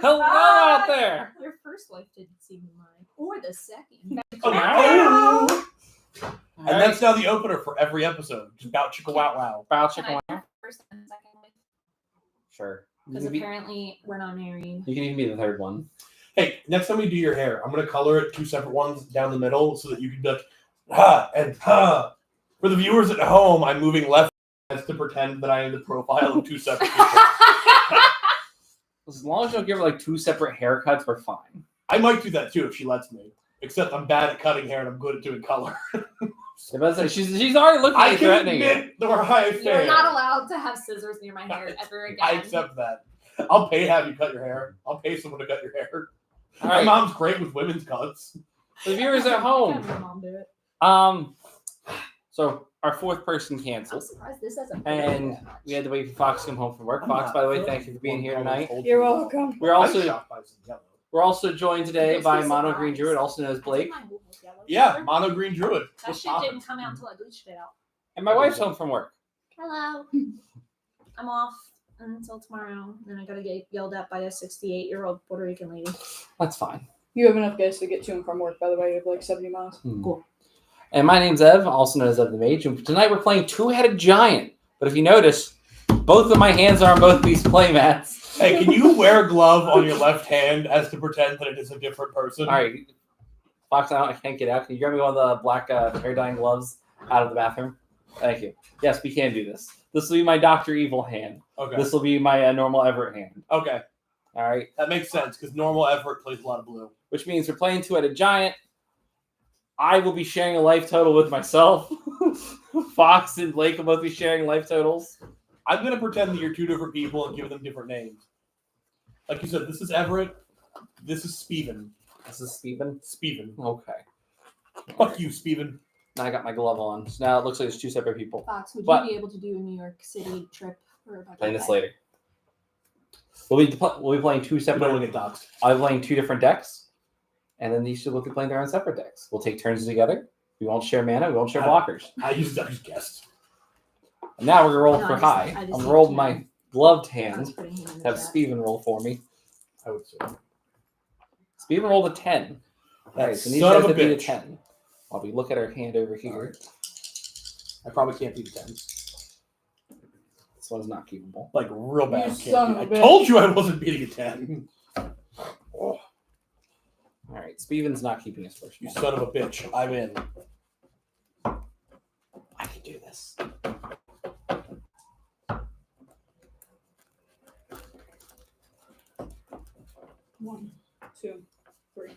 Hello out there. Your first wife didn't seem mine, or the second. Oh. And All that's now the opener for every episode. Just Bow Chicka Wow Wow. Bow Can Chicka I Wow. have first and second wife? Sure. Because apparently we're not married. You can even be the third one. Hey, next time we do your hair, I'm going to color it 2 separate ones down the middle so that you can be like, ha, and ha. For the viewers at home, I'm moving left to pretend that I am the profile of 2 separate people. As long as you don't give her like 2 separate haircuts, we're fine. I might do that too if she lets me. Except I'm bad at cutting hair and I'm good at doing color. She's already looking at I you can threatening you. admit where I fail. You're not allowed to have scissors near my hair ever again. I accept that. I'll pay to have you cut your hair. I'll pay someone to cut your hair. All My right. mom's great with women's cuts. For the viewers at home. Have your mom do it. So our 4th person I'm canceled. surprised this hasn't. And we had to wait for Fox to come home from work. Fox, by the way, thank you for being here tonight. You're welcome. We're also yellow. we're also joined today by Mono Green Druid, also known as Blake. Yeah, mono green druid. That What's shit poppin'? didn't come out until I bleached it out. And my wife's home from work. Hello. I'm off until tomorrow, and I gotta get yelled at by a 68-year-old Puerto Rican lady. That's fine. You have enough gas to get to and from work, by the way. You have like 70 miles. Cool. And my name's Ev, also known as Ev the Mage. And tonight we're playing Two-Headed Giant. But if you notice, both of my hands are on both these playmats. Hey, can you wear a glove on your left hand as to pretend that it is a different person? All right, Fox, I can't get out. Can you grab me one of the black hair dyeing gloves out of the bathroom? Thank you. Yes, we can do this. This will be my Dr. Evil hand. Okay. This will be my normal Everett hand. Okay. All right. That makes sense because normal Everett plays a lot of blue. Which means we're playing Two-Headed Giant. I will be sharing a life total with myself. Fox and Blake will both be sharing life totals. I'm going to pretend that you're 2 different people and give them different names. Like you said, this is Everett. This is Steven. This is Steven. Steven. Okay. Fuck you, Steven. Now I got my glove on. So now it looks like it's 2 separate people. Fox, would But- you be able to do a New York City trip for about Playing this later. We'll be playing 2 I'm separate. going to get doxxed. I'll be playing 2 different decks, and then these two will be playing their own separate decks. We'll take turns together. We won't share mana. We won't share blockers. I just guessed. And now we're gonna roll No, for I high. just I'm rolled need my to- gloved I was hand. putting him in the Have chat. Steven roll for me. I would say. Steven rolled a 10. All right, so these Son guys of a have beat a bitch. 10. While we look at our hand over here. Alright. I probably can't beat the 10. This one's not keepable. Like, real bad. You Can't son beat. of I a bitch. told you I wasn't beating a 10. Oh. All right, Steven's not keeping his first You one. son of a bitch. I'm in. I can do this. One, two, three.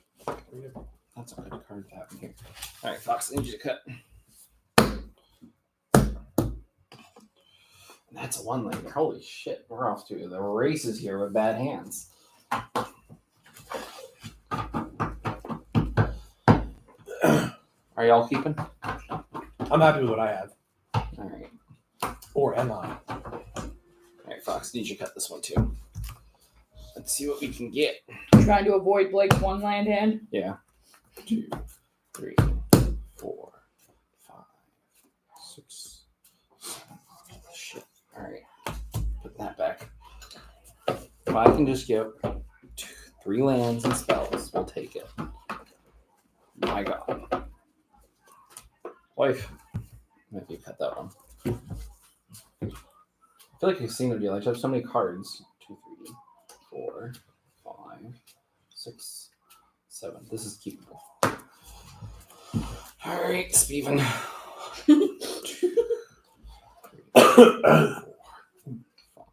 That's a good card to have in here. All right, Fox, I need you to cut. That's a 1 later. Holy shit, we're off to the races here with bad hands. Are y'all keeping? I'm happy with what I have. All right. Or am I? All right, Fox, need you to cut this one too. Let's see what we can get. Trying to avoid Blake's 1 land hand. Yeah. 2, 3, 4, 5, 6, 7. Shit. All right. Put that back. If I can just get 3 lands and spells, we'll take it. My God. Wife. Maybe you cut that one. I feel like I've seen it. Like, I have so many cards. 2, 3, 4, 5, 6, 7. This is keepable. All right, Steven. 2, 3, 4, 5,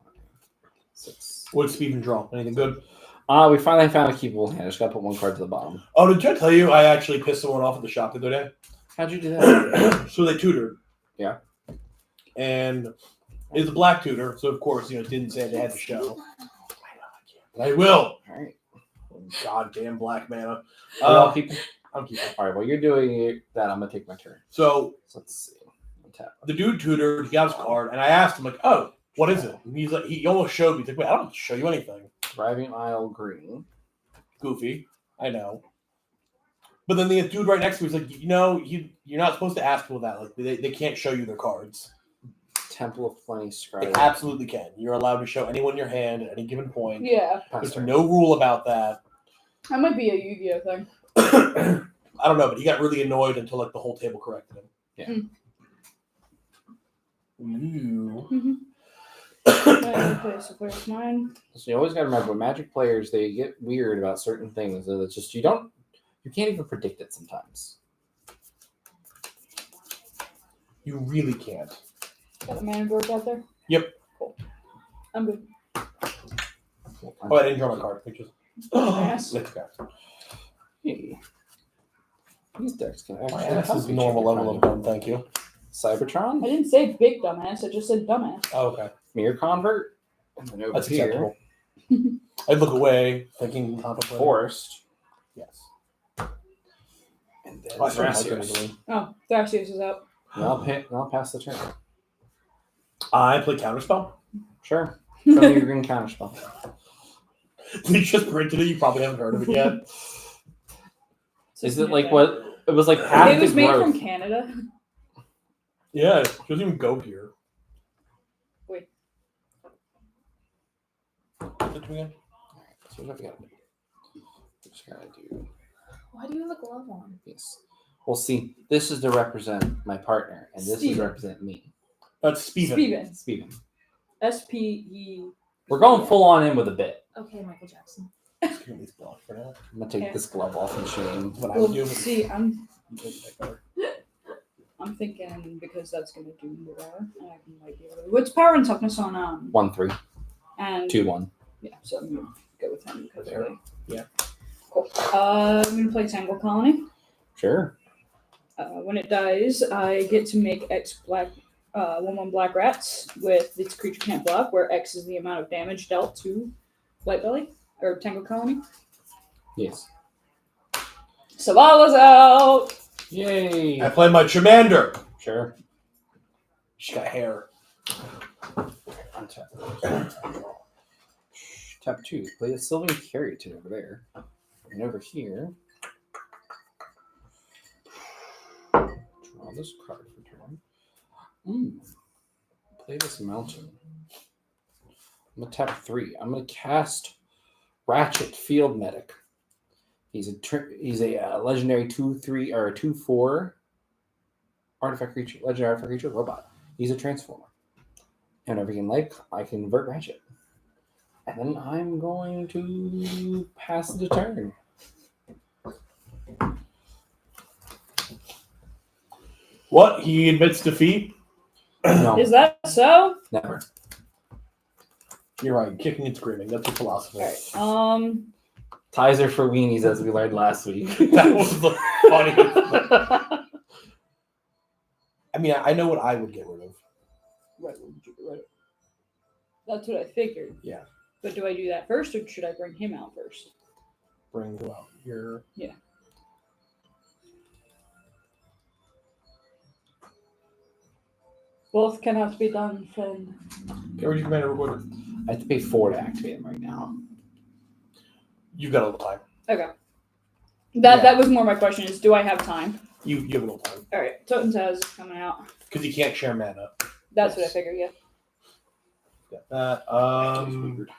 6. What'd Steven draw? Anything good? We finally found a keepable hand. I just gotta put 1 card to the bottom. Oh, did I tell you I actually pissed someone off at the shop the other day? How'd you do that? So they tutored. Yeah. And it's a black tutor, so of course, it didn't say they had to show. But I will. All right. Goddamn black mana. Are y'all keeping? I'm keeping. All right. While you're doing that, I'm gonna take my turn. So So let's see. Tap. the dude tutored, he got his card, and I asked him, like, oh, what is it? And he's like, he almost showed me. He's like, wait, I don't have to show you anything. Thriving Isle Green. Goofy. I know. But then the dude right next to me was like, you're not supposed to ask people that. Like, they can't show you their cards. Temple of Plenty It Scribe. absolutely can. You're allowed to show anyone your hand at any given point. Yeah, There's Password. no rule about that. that might be a Yu-Gi-Oh thing. I don't know, but he got really annoyed until like the whole table corrected him. Yeah. Ooh. Place of mine. So you always got to remember, Magic players, they get weird about certain things. So it's just you can't even predict it sometimes. You really can't. Got the mana board out there? Yep. Cool. I'm good. Oh, I didn't draw my card. Pictures. Yes. Let's go. Hey. These decks can actually My ass help is each normal other, level of kind dumb, thank you. Cybertron, I didn't say big dumbass. I just said dumbass. Oh, okay. Mirror Convert, and then over That's here, acceptable. I'd look away, thinking contemplating. Forest, Yes. and then Oh, I started Thrasios. hydrating. Oh, Thrasios is out. And I'll pass the turn. I play Counterspell. Sure. Show me your green counterspell. They just printed it. You probably haven't heard of it yet. Is it like what? It was like half It was the made growth. from Canada. Yeah, it doesn't even go here. Wait. What's it again? So what do we gotta do? We're just gonna do Why do you have a glove on? this. Well, see, this is to represent my partner, and this is Steven. to represent me, That's Steven. Steven. Steven. S-P-E. We're going full on in with a bit. Okay, Michael Jackson. Just give me this block for now. I'm gonna take Yeah. this glove off and shame. What I would do Well, is see, I'm I'm thinking because that's gonna do more. I might be able to. What's power and toughness on 1-3, and 2-1. yeah, so I'm gonna go with him because There. of the- Yeah. Cool. I'm gonna play Tangle Colony. Sure. When it dies, I get to make X black 1/1 black rats with its creature can't block, where X is the amount of damage dealt to Light Belly or Tangle Colony. Yes. Savala's out. Yay. I play my Charmander. Sure. She's got hair. Untap. Tap 2. Play a Sylvan Carrington over there. And over here. Draw this card for turn. Play this mountain. I'm gonna tap 3. I'm gonna cast Ratchet Field Medic. He's a legendary 2/3 or 2/4 artifact creature, legendary artifact creature robot. He's a transformer. And whenever he can I can convert Ratchet. And then I'm going to pass the turn. What? He admits defeat? No, Is that so? never. You're right. Kicking and screaming. That's your philosophy. Alright. Ties are for weenies, as we learned last week. That was the funniest thing. I mean, I know what I would get rid of. Right. That's what I figured. Yeah. But do I do that first, or should I bring him out first? Bring who out? Your Both cannot be done, Finn. get rid of your commander recorder. I have to pay 4 to activate him right now. You've got a little time. Okay. Yeah. That was more my question: is do I have time? You have a little time All right. Totem Taz is coming out. because you can't share mana. That's what I Yes. figured. Yeah. Got that. Weird.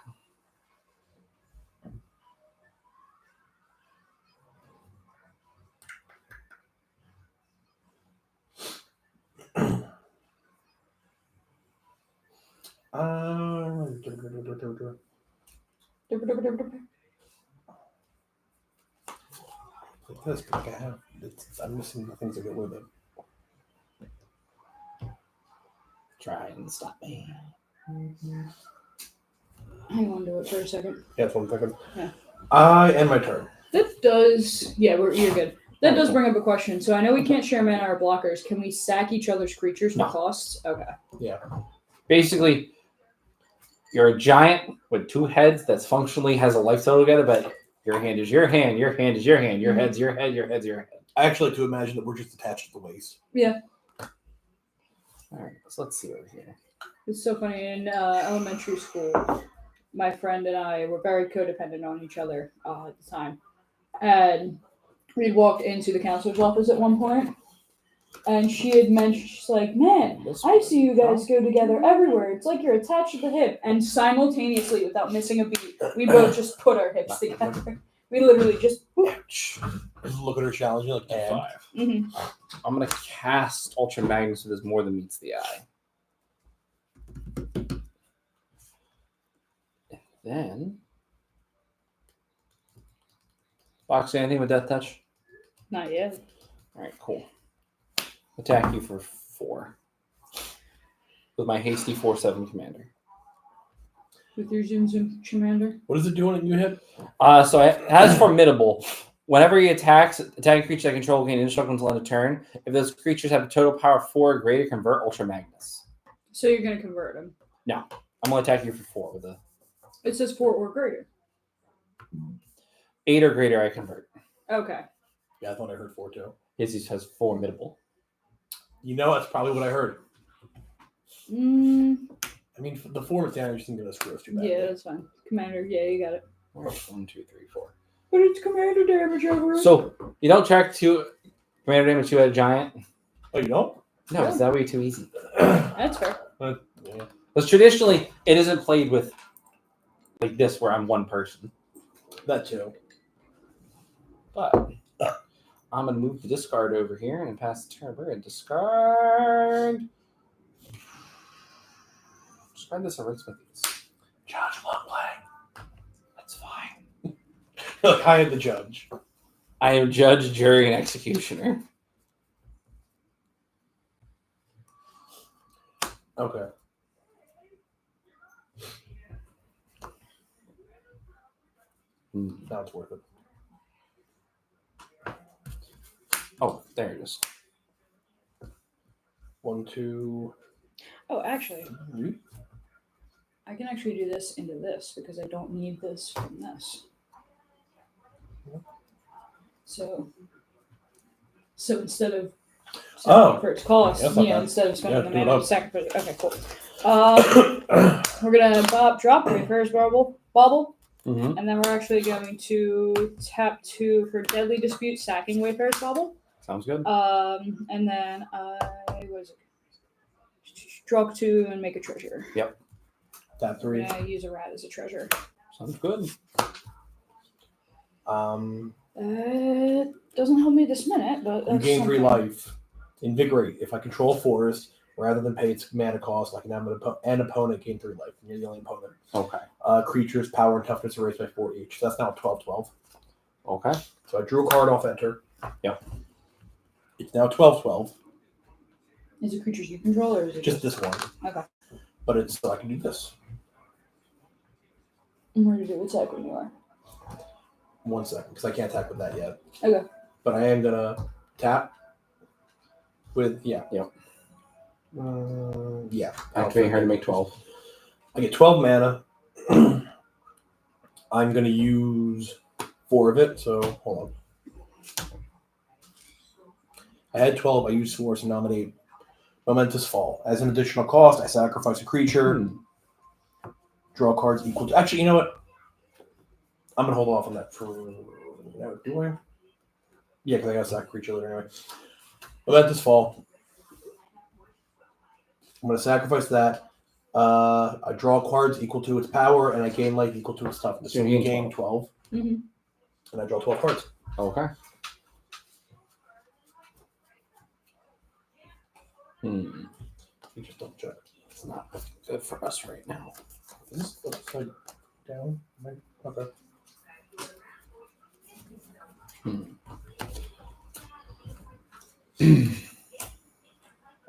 This, like I have. I'm missing the things that get with it. Try and stop me. Hang on to it for a second. Yeah, that's what I'm thinking. Yeah. I end my turn. That does. Yeah, you're good. That does bring up a question. So I know we can't share mana or blockers. Can we sack each other's creatures for No. costs? Okay. Basically, you're a giant with 2 heads that's functionally has a life total together, but your hand is your hand, your hand is your hand, your head's your head, your head's your head. I actually like to imagine that we're just attached at the waist. All right, so let's see over here. It's so funny. In elementary school, my friend and I were very codependent on each other at the time. And we'd walk into the counselor's office at one point, And she had mentioned, she's like, man, I see you guys go together everywhere. It's like you're attached to the hip. And simultaneously, without missing a beat, we both just put our hips together. We literally just. Just look at her challenge. You're like, and 5. Mhm. I'm gonna cast Ultra Magnus with more than meets the eye. Then, Fox, anything with Death Touch? Not yet. All right, cool. Attack you for 4 with my hasty 4/7 commander. With your Zoom Zoom Commander. what is it doing when you hit? So it has formidable. Whenever he attacks, attacking creatures that control gain indestructible until end of turn. If those creatures have a total power of 4 or greater, convert Ultra Magnus. So you're going to convert him. I'm gonna attack you for 4 with a It says 4 or greater. 8 or greater. I convert. Okay. Yeah, I thought I heard 4 too. His has formidable. You know, that's probably what I heard. Mm, I mean, the 4 with damage isn't going to screw us too bad. yeah, that's fine. Commander, yeah, you got it. All right, 1, 2, 3, 4. But it's commander damage over it. So you don't track 2 commander damage 2 at a giant. Oh, you don't? No, it's that way too easy. That's fair. Yeah. Because traditionally, it isn't played with like this, where I'm one person. That too. But I'm gonna move the discard over here and pass the turn. We're gonna discard. Discard this or Smithies. Judge long play. That's fine. Look, I am the judge. I am judge, jury, and executioner. Okay. Now it's worth it. Oh, there it is. 1, 2, Oh, actually, 3. I can actually do this into this because I don't need this from this. So instead of for its cost, That's not bad. instead of spending Yeah, the do it mana up. to sacrifice. Okay, cool. We're gonna drop Wayfarer's Bauble, Mm-hmm. and then we're actually going to tap 2 for Deadly Dispute, sacking Wayfarer's Bauble. Sounds good. And then draw 2 and make a treasure. Tap 3. Yeah, use a rat as a treasure. Sounds good. Doesn't help me this minute, but You that's gain 3 something. life. Invigorate. If I control forest, rather than pay its mana cost, I can have an opponent gain 3 life. You're the only opponent. Okay. Creatures, power, and toughness are raised by 4 each. So that's now 12/12. Okay. So I drew a card off enter. Yep. It's now 12/12. Is it creatures you control, or is it Just this one. Okay. But it's so I can do this. I'm ready to attack when you are. 1 second, because I can't attack with that yet. Okay. But I am gonna tap with Yep. Yeah. Activating her to make 12. I get 12 mana. I'm gonna use 4 of it. So hold on. I had 12. I used 4 to nominate Momentous Fall. As an additional cost, I sacrifice a creature. Draw cards equal to. Actually, you know what? I'm gonna hold off on that for. No, do I? Yeah, because I got to sack a creature later anyway. Momentous Fall. I'm gonna sacrifice that. I draw cards equal to its power, and I gain life equal to its toughness. So You you gain gain 12, Mm-hmm. and I draw 12 cards. Okay. You just double check. It's not good for us right now. Is this upside down? Okay.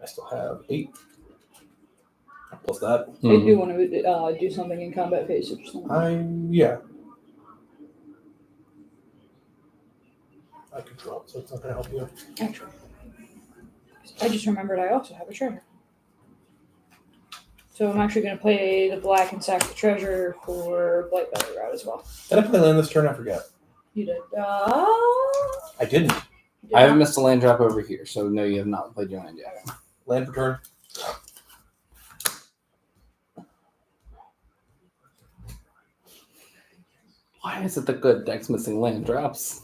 I still have 8. Plus that. I do want to do something in combat phase or something. Yeah. I control it, so it's not gonna help you. Actually, I just remembered I also have a treasure. So I'm actually going to play the black and sack the treasure for Blightbelly Route as well. Did I play land this turn? I forget. You did. I didn't. I haven't missed a land drop over here, so no, you have not played your land yet. Land per turn. Why is it the good deck's missing land drops?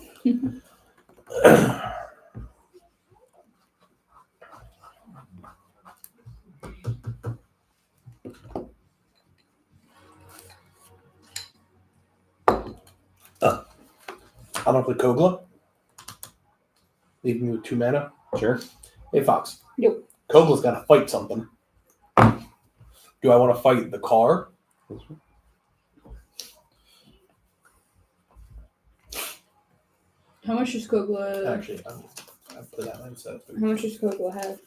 I'm gonna play Kogla. Leave me with 2 mana. Sure. Hey, Fox. Yep. Kogla's got to fight something. Do I want to fight the car? How much does Kogla? Actually, I put that instead. How much does Kogla have?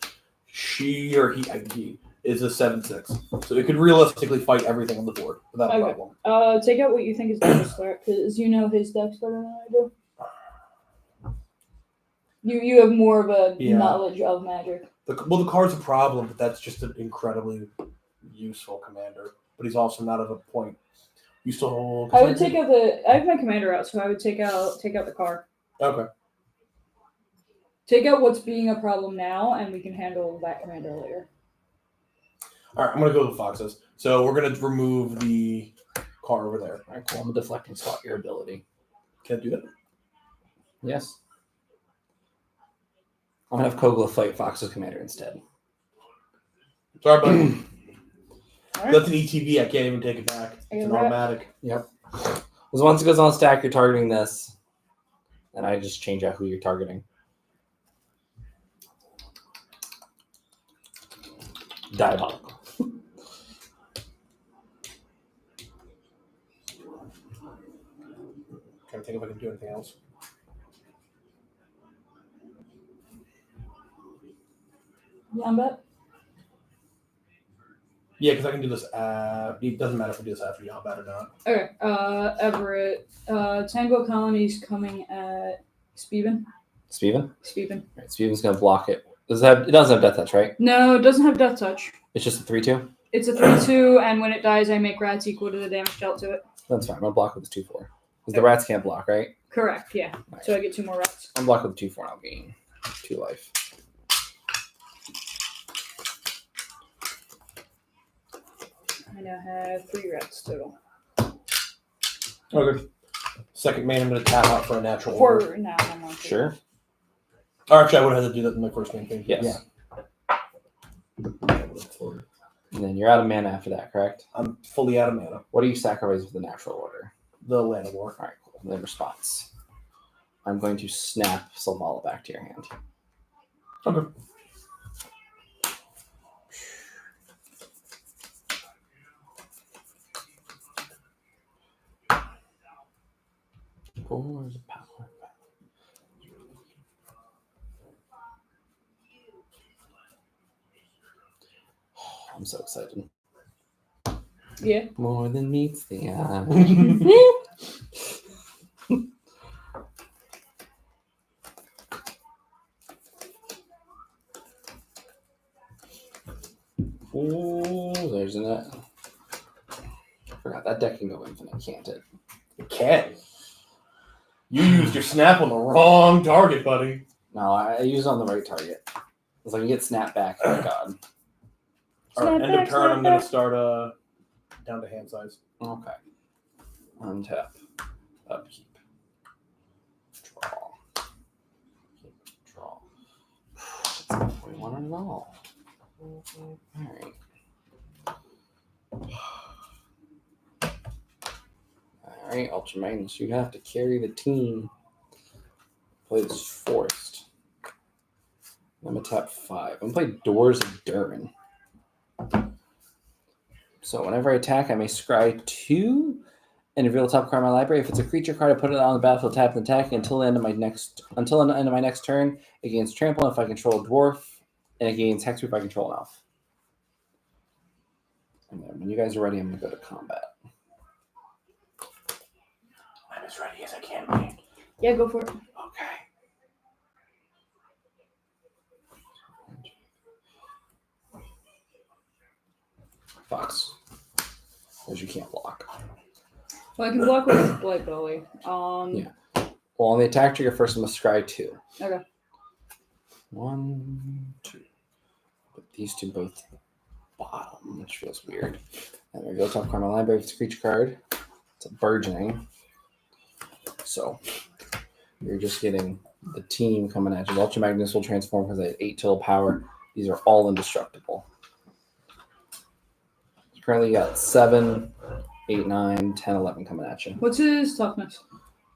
She or he is a 7/6, so it could realistically fight everything on the board without a Okay. problem. Take out what you think is dex threat, because you know his dex better than I do. You have more of a Yeah. knowledge of magic. The car's a problem, but that's just an incredibly useful commander. But he's also not at a point. You still. I would take out I have my commander out, so I would take out the car. Okay. Take out what's being a problem now, and we can handle that commander later. All right, I'm gonna go with Foxes. So we're gonna remove the car over there. All right, cool. I'm a deflecting slot your ability. Can I do that? Yes. I'm gonna have Kogla fight Fox's commander instead. Sorry, buddy. All right. That's an ETB. I can't even take it back. It's an Alright. automatic. Yep. Because once it goes on stack, you're targeting this, and I just change out who you're targeting. Diabolical. Trying to think if I can do anything else. Yambat? Yeah, because I can do this. It doesn't matter if I do this after Yombat or not. Okay. Everett. Tango Colony's coming at Speven. Speven? Speven. Right, Speven's gonna block it. It doesn't have death touch, right? No, it doesn't have Death Touch. It's just a 3/2? It's a 3/2, and when it dies, I make rats equal to the damage dealt to it. That's fine. I'm gonna block with the 2/4. Because the rats can't block, right? Correct, yeah. Right. So I get 2 more rats. I'm blocked with the 2/4 and I'll gain 2 life. I now have 3 rats total. Okay. Second main, I'm going to tap out for a natural order. For now, I'm on 2. Sure. Or actually, I would have had to do that in my first main thing. Yes. Yeah. And then you're out of mana after that, correct? I'm fully out of mana. What do you sacrifice for the natural order? The Land of War. All right, cool. And then response. I'm going to snap Selvala back to your hand. Okay. Fours of power. Oh, I'm so excited. Yeah. More than meets the eye. Oh, there's a net. Forgot that deck can go infinite, can't it? It can. You used your snap on the wrong target, buddy. No, I use it on the right target. It's like you get snap back. Oh god. All right, Snap end of back, turn, snap I'm going back. to start down to hand size. Okay. Untap. Upkeep. Draw. Draw. That's not what we want at all. Alright. Alright, Ultra Magnus, you have to carry the team. Play this Forest. I'm gonna tap 5. I'm gonna play Doors of Durin. So whenever I attack, I may scry 2 and reveal the top card of my library. If it's a creature card, I put it on the battlefield, tap and attack until the end of my next turn. It gains trample if I control a dwarf, and it gains hexproof if I control an elf. And then when you guys are ready, I'm gonna go to combat. I'm as ready as I can be. Yeah, go for it. Okay. Fox. Because you can't block. Well, I can block with Blight Belly. Yeah. Well, on the attack trigger first, I'm going to scry 2. Okay. 1, 2. Put these two both to the bottom, which feels weird. And we go top card of my library. If it's a creature card, it's a burgeoning. So you're just getting the team coming at you. Ultra Magnus will transform because I have 8 total power. These are all indestructible. Currently got 7, 8, 9, 10, 11 coming at you. What's his toughness?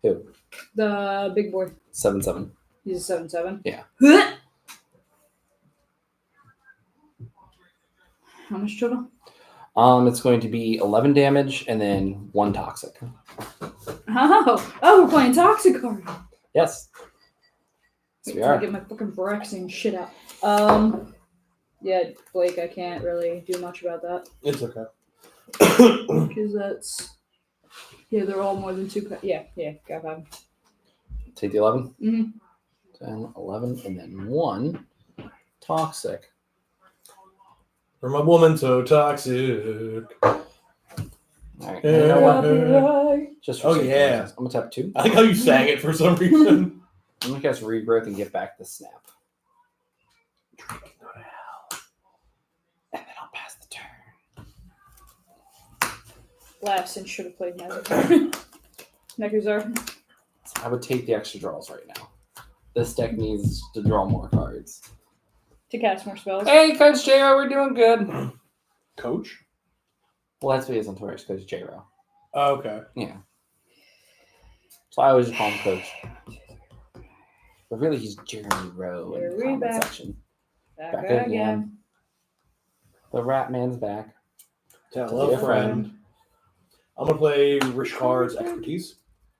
Who? The big boy. 7/7. He's a 7/7. Yeah. How much total? It's going to be 11 damage and then 1 toxic. Oh, we're playing Toxic card. Yes. Wait Yes, we till I are. get my fucking Braxing shit out. Yeah, Blake, I can't really do much about that It's okay. because that's they're all more than 2. Yeah, got 5. Take the 11. Mhm. 10, 11, and then 1 toxic. For my woman so toxic. All right. You know what? Copyright. Just for Oh, sake of yeah. reasons, I'm gonna tap 2. I like how you sang it for some reason. I'm gonna cast Regrowth and get back the snap. And then I'll pass the turn. Last and should have played Neckazar. Neckazar. So I would take the extra draws right now. This deck needs to draw more cards. To cast more spells. Hey, Coach J-Ro, we're doing good. Coach? Well, that's what he is on Twitch, Coach J-Ro. Oh, okay. Yeah. So I always just call him Coach. But really, he's Jeremy Rowe in Here the we comment back. section. Back Back again. again. The Rat Man's back. Tell a friend. I'm going to play Rishkar's Expertise.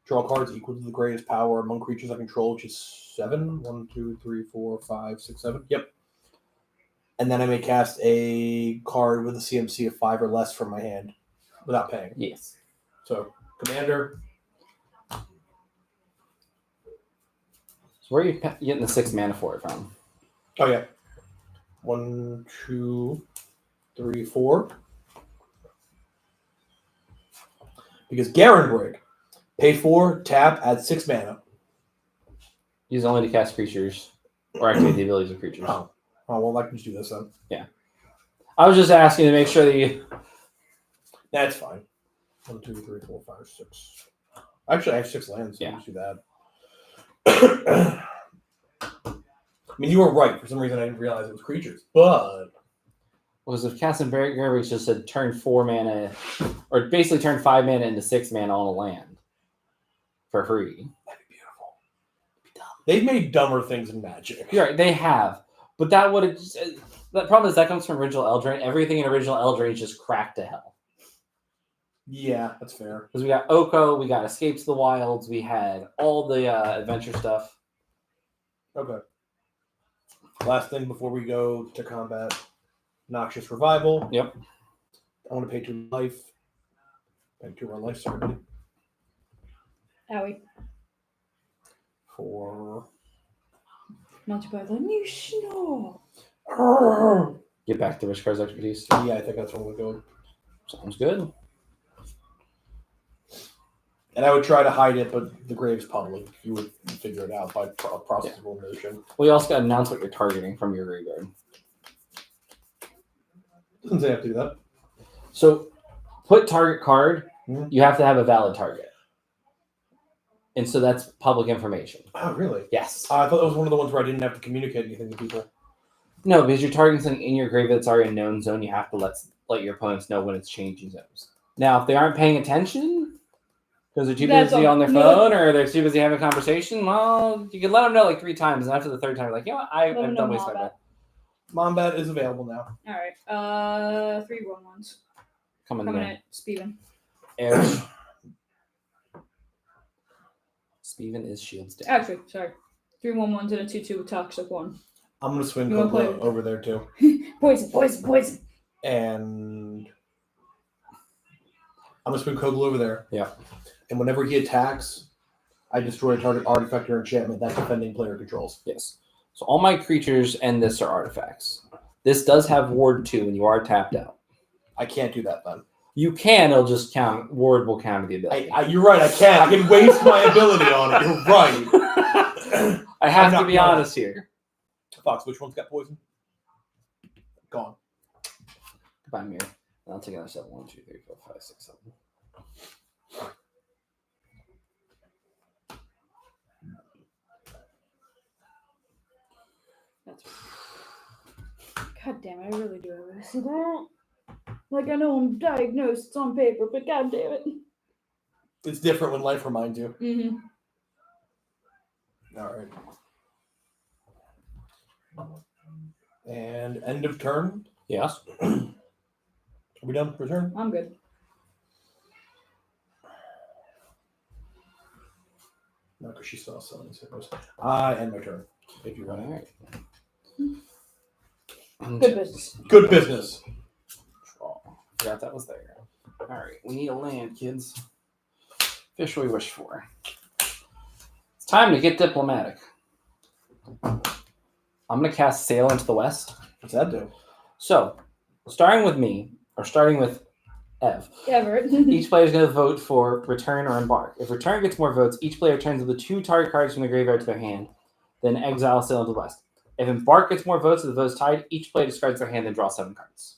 Draw cards equal to the greatest power among creatures I control, which is 7. 1, 2, 3, 4, 5, 6, 7. Yep. And then I may cast a card with a CMC of 5 or less from my hand without paying. Yes. So, Commander. So where are you getting the 6 mana for it from? Oh, yeah. 1, 2, 3, 4. Because Garenbrig. Pay 4, tap, add 6 mana. Use only to cast creatures or activate the abilities of creatures. Oh, well, I can just do this then. I was just asking to make sure that you. That's fine. 1, 2, 3, 4, 5, 6. Actually, I have 6 lands, so Yeah. I'll just do that. I mean, you were right. For some reason, I didn't realize it was creatures. But Was if Castle Garbage just said turn 4 mana, or basically turn 5 mana into 6 mana on a land for free. that'd be beautiful. They've made dumber things in Magic. You're right, they have. But that would have. The problem is that comes from original Eldraine. Everything in original Eldraine is just cracked to hell. Yeah, that's fair. Because we got Oko, we got Escapes to the Wilds, we had all the adventure stuff. Okay. Last thing before we go to combat. Noxious Revival. Yep. I want to pay 2 life. Pay 2 more life, sorry, buddy. Owie. For... Multiply the new snow. Get back to Rishkar's Expertise. Yeah, I think that's what we'll go. Sounds good. And I would try to hide it, but the grave's public. You would figure it out by process of elimination. Well, you also got to announce what you're targeting from your graveyard. Doesn't say I have to do that. So, put target card, Mhm. you have to have a valid target. And so that's public information. Oh, really? Yes. I thought that was one of the ones where I didn't have to communicate anything to people. No, because you're targeting something in your graveyard that's already a known zone, you have to let your opponents know when it's changing zones. Now, if they aren't paying attention, because they're too That's busy all- on their no. phone or they're too busy having a conversation, well, you can let them know like 3 times, and after the 3rd time, you're like, you know what, Let I've them done know wasting my Mombat. bet. Mombat is available now. Alright. 3 1-1s. Coming Coming in. at Steven. Air. Steven is shields down. Actually, sorry. 3 1-1s and a 2/2 with Toxic 1. I'm going to swing You wanna play Kogla it? over there, too. Poison. And I'm going to swing Kogla over there. Yeah. And whenever he attacks, I destroy a target artifact or enchantment that defending player controls. Yes. So all my creatures and this are artifacts. This does have Ward 2, and you are tapped out. I can't do that then. You can, it'll just count. Ward will counter the ability. You're right, I can't. I can waste my ability on it. You're right. I have I'm to not be wrong. honest here. Fox, which one's got poison? Gone. Goodbye, Mirror. I'll take another 7. 1, 2, 3, 4, 5, 6, 7. That's God damn it, I really do have this. Like, I know I'm diagnosed, it's on paper, but god damn it. It's different when life reminds you. Mm-hmm. All right. And end of turn. Yes. Are we done for turn? I'm good. No, because she's still selling hippos. I end my turn. If you All want. right. Good business. Good business. Draw. Forgot that was there. All right. We need a land, kids. Fish we wish for. It's time to get diplomatic. I'm going to cast Sail into the West. What's that do? So, starting with me, or starting with Ev, Everett. each player is going to vote for Return or Embark. If Return gets more votes, each player turns the 2 target cards from the graveyard to their hand, then exile Sail into the West. If Embark gets more votes, if the vote's tied, each player discards their hand and draws 7 cards.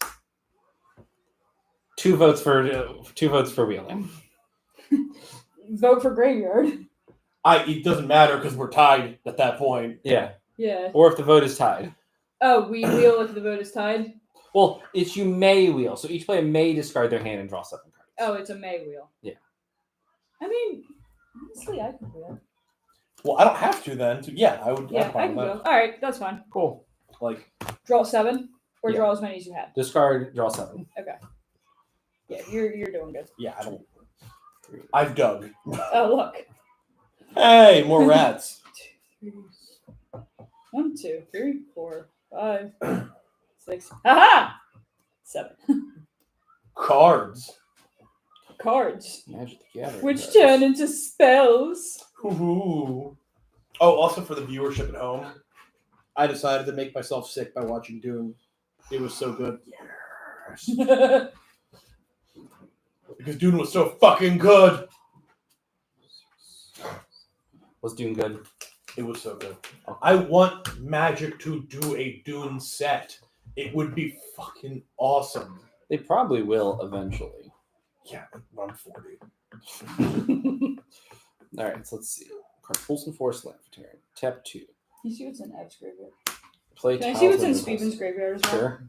2 votes for wheeling. Vote for graveyard. It doesn't matter because we're tied at that point. Yeah. Yeah. Or if the vote is tied. Oh, we wheel if the vote is tied. Well, it's you may wheel, so each player may discard their hand and draw 7 cards. Oh, it's a May wheel. Yeah. I mean, honestly, I can wheel. Well, I don't have to then. So yeah, I would. Yeah, I'm fine I can with wheel. All right, that's fine. Cool. Like, Draw 7 or Yeah. draw as many as you had. Discard, draw 7. Yeah, you're doing good. yeah, I don't. I've dug. Oh, look. Hey, more rats. 1, 2, 3, 4, 5, 6. Aha! 7. Cards. Cards, Magic the Gathering. which cards. turn into spells. Ooh. Oh, also for the viewership at home, I decided to make myself sick by watching Dune. It was so good. Yes. Because Dune was so fucking good. Was doing good. It was so good. I want Magic to do a Dune set. It would be fucking awesome. They probably will eventually. Yeah, when I'm 40. All right, so let's see. Card Pulse and Force Land for turn. Tap 2. Can you see what's in Ev's graveyard? Play Can I see what's in Talisman Steven's Impulse. graveyard as well? Sure.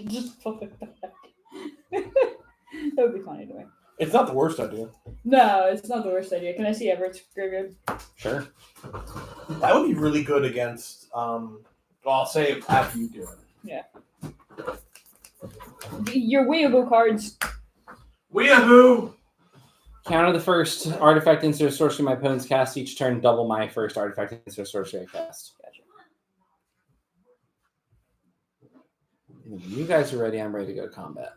Just put it back. That would be funny to me. It's not the worst idea. No, it's not the worst idea. Can I see Everett's graveyard? Sure. That would be really good against. Well, I'll say after you do it. Your weeaboo cards. Weeaboo! Counter the first artifact insert sorcery my opponent's cast each turn, double my first artifact insert sorcery I cast. Gotcha. And when you guys are ready, I'm ready to go to combat.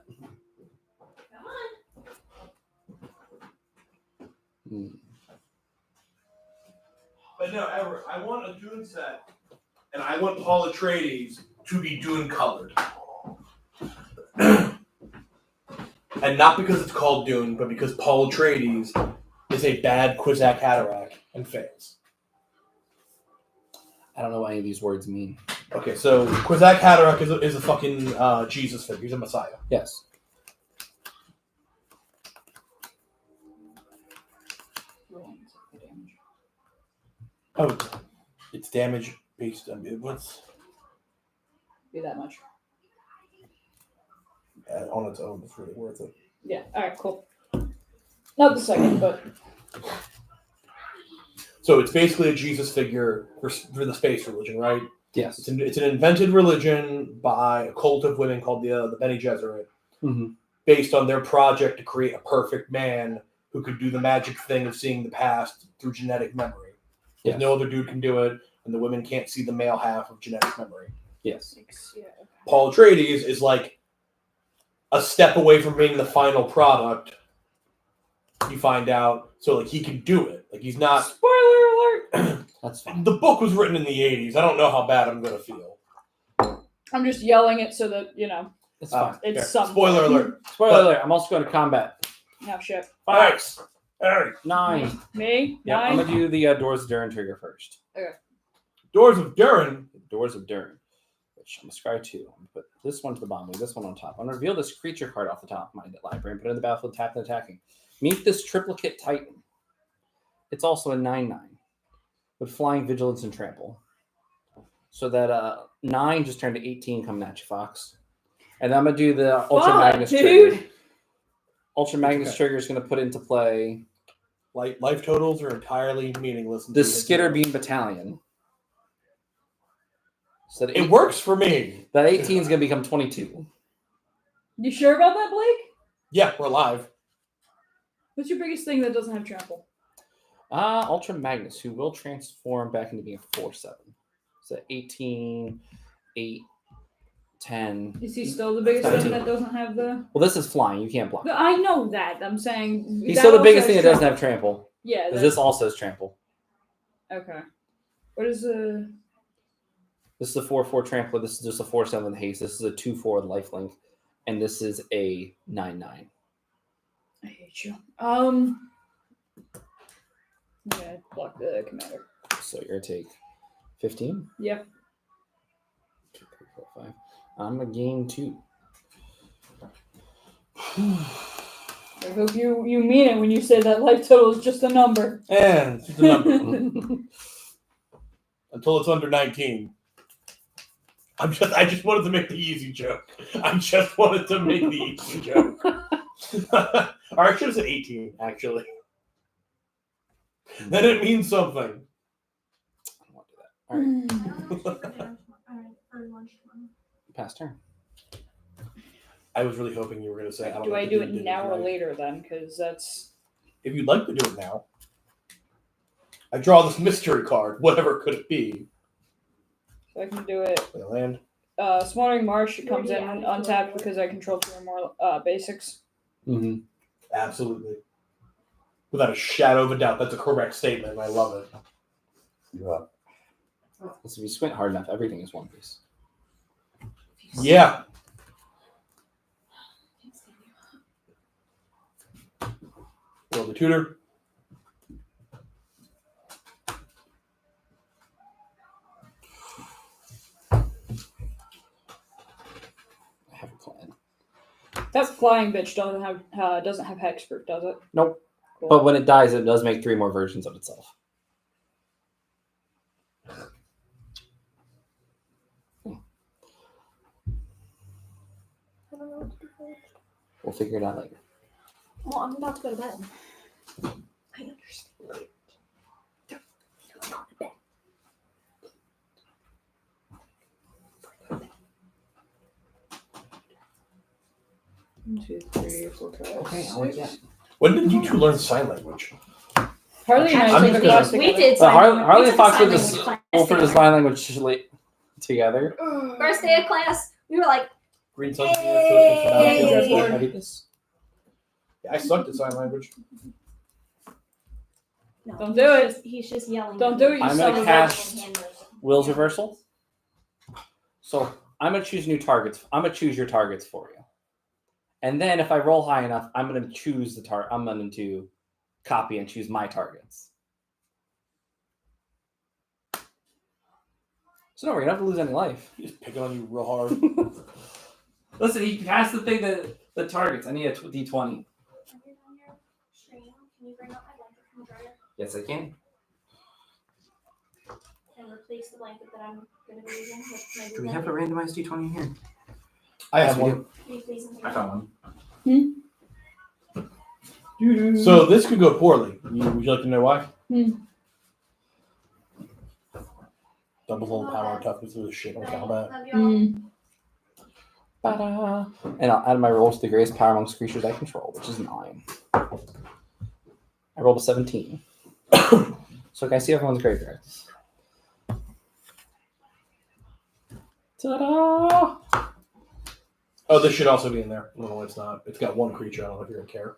Hmm. But no, Everett, I want a Dune set, and I want Paul Atreides to be Dune colored. And not because it's called Dune, but because Paul Atreides is a bad Kwisatz Haderach and fails. I don't know what any of these words mean. Okay, so Kwisatz Haderach is a fucking Jesus figure. He's a Messiah. Yes. Oh, it's damage based on what's Be that much. on its own. It's really worth it. Yeah. All right. Cool. Not the second, but So it's basically a Jesus figure for the space religion, right? Yes. It's an invented religion by a cult of women called the Bene Gesserit, Mm-hmm. based on their project to create a perfect man who could do the magic thing of seeing the past through genetic memory. Yes. No other dude can do it, and the women can't see the male half of genetic memory. Yes. yeah. Paul Atreides is like a step away from being the final product. You find out, so like he can do it. Like he's not. Spoiler alert! That's fine. The book was written in the 80s. I don't know how bad I'm gonna feel. I'm just yelling it so that you know It's fine. it's Fair. something. Spoiler alert. Spoiler but- alert, I'm also going to combat. Now shit. Thanks. Harry. 9. Me? Yeah, I'm 9? going to do the Doors of Durin trigger first. Doors of Durin. Doors of Durin. Which I'm going to scry 2. I'm going to put this one to the bottom, leave this one on top. I'm going to reveal this creature card off the top of my library and put it in the battlefield, tapped and attacking. Meet this triplicate Titan. It's also a 9/9 with flying, vigilance, and trample. So that 9 just turned to 18 coming at you, Fox. And I'm gonna do the Ultra Fuck, Magnus dude. trigger. Ultra Magnus Okay. trigger is gonna put into play Life totals are entirely meaningless. the Skitter Beam Battalion. So It works for me. that 18 is gonna become 22. You sure about that, Blake? Yeah, we're live. What's your biggest thing that doesn't have trample? Ultra Magnus, who will transform back into being a 4/7. So 18, 8, 10. Is he still the biggest thing 17. that doesn't have the? Well, this is flying. You can't block. I know that. I'm saying He's that still the also biggest has thing that doesn't trample. have trample. Yeah. 'Cause That's, this also has trample. okay. What is the? This is a 4/4 trample. This is just a 4/7 haste. This is a 2/4 lifelink. And this is a 9/9. I hate you. Yeah, block the commander. So you're going to take 15. Yep. 2, 3, 4, 5. I'm going to gain 2. I hope you mean it when you say that life total is just a number. And it's just a number. Until it's under 19. I just wanted to make the easy joke. I just wanted to make the easy joke. Or I should have said 18, actually. Then it means something. I don't want to do that. All right. Pass turn. I was really hoping you were going to say. I don't Do know I if do you it did now or right. later then? Because that's. If you'd like to do it now, I draw this mystery card. Whatever could it be? So I can do it. Play a land. Smothering Marsh comes in untapped because I control 2 or more basics. Mm-hmm. Absolutely. Without a shadow of a doubt, that's a correct statement. And I love it. So if you squint hard enough, everything is one piece. Yeah. Roll the tutor. I have a plan. That flying bitch doesn't have hexproof, does it? Nope. Cool. But when it dies, it does make 3 more versions of itself. We'll figure it out later. Well, I'm about to go to bed. I understand. Don't go to bed. 1, 2, 3, 4, 5. Okay, I'll wait. Yeah. When did you two learn sign language? Harley and I'm I took just a class We together. did. Harley and Fox went with to school for the sign language together. First day of class, we were like, Green Hey! How do this? I sucked at sign language. no, Don't do it. He's just yelling. Don't at do me. it, you I'm son gonna of a cast And hand motions. Will's Reversal. So I'm gonna choose new targets. I'm gonna choose your targets for you. And then if I roll high enough, I'm gonna choose the target. I'm going to copy and choose my targets. So don't worry, you don't have to lose any life. He's picking on you real hard. Listen, he has the thing that the targets. I need a D20. Are you on your stream? Can you bring up my blanket from the dryer Yes, I can. and replace the blanket that I'm going to be using with my Do we have a randomized D20 here? I Yes, have we one. Can you please and thank I you? found one. So this could go poorly. Would you like to know why? Doubles on power and toughness of the shit on combat. Love you all. Ta-da. And I'll add my rolls to the greatest power amongst creatures I control, which is 9. I rolled a 17. So can I see everyone's graveyards? Ta-da! Oh, this should also be in there. No, it's not. It's got one creature. I don't know if you're gonna care.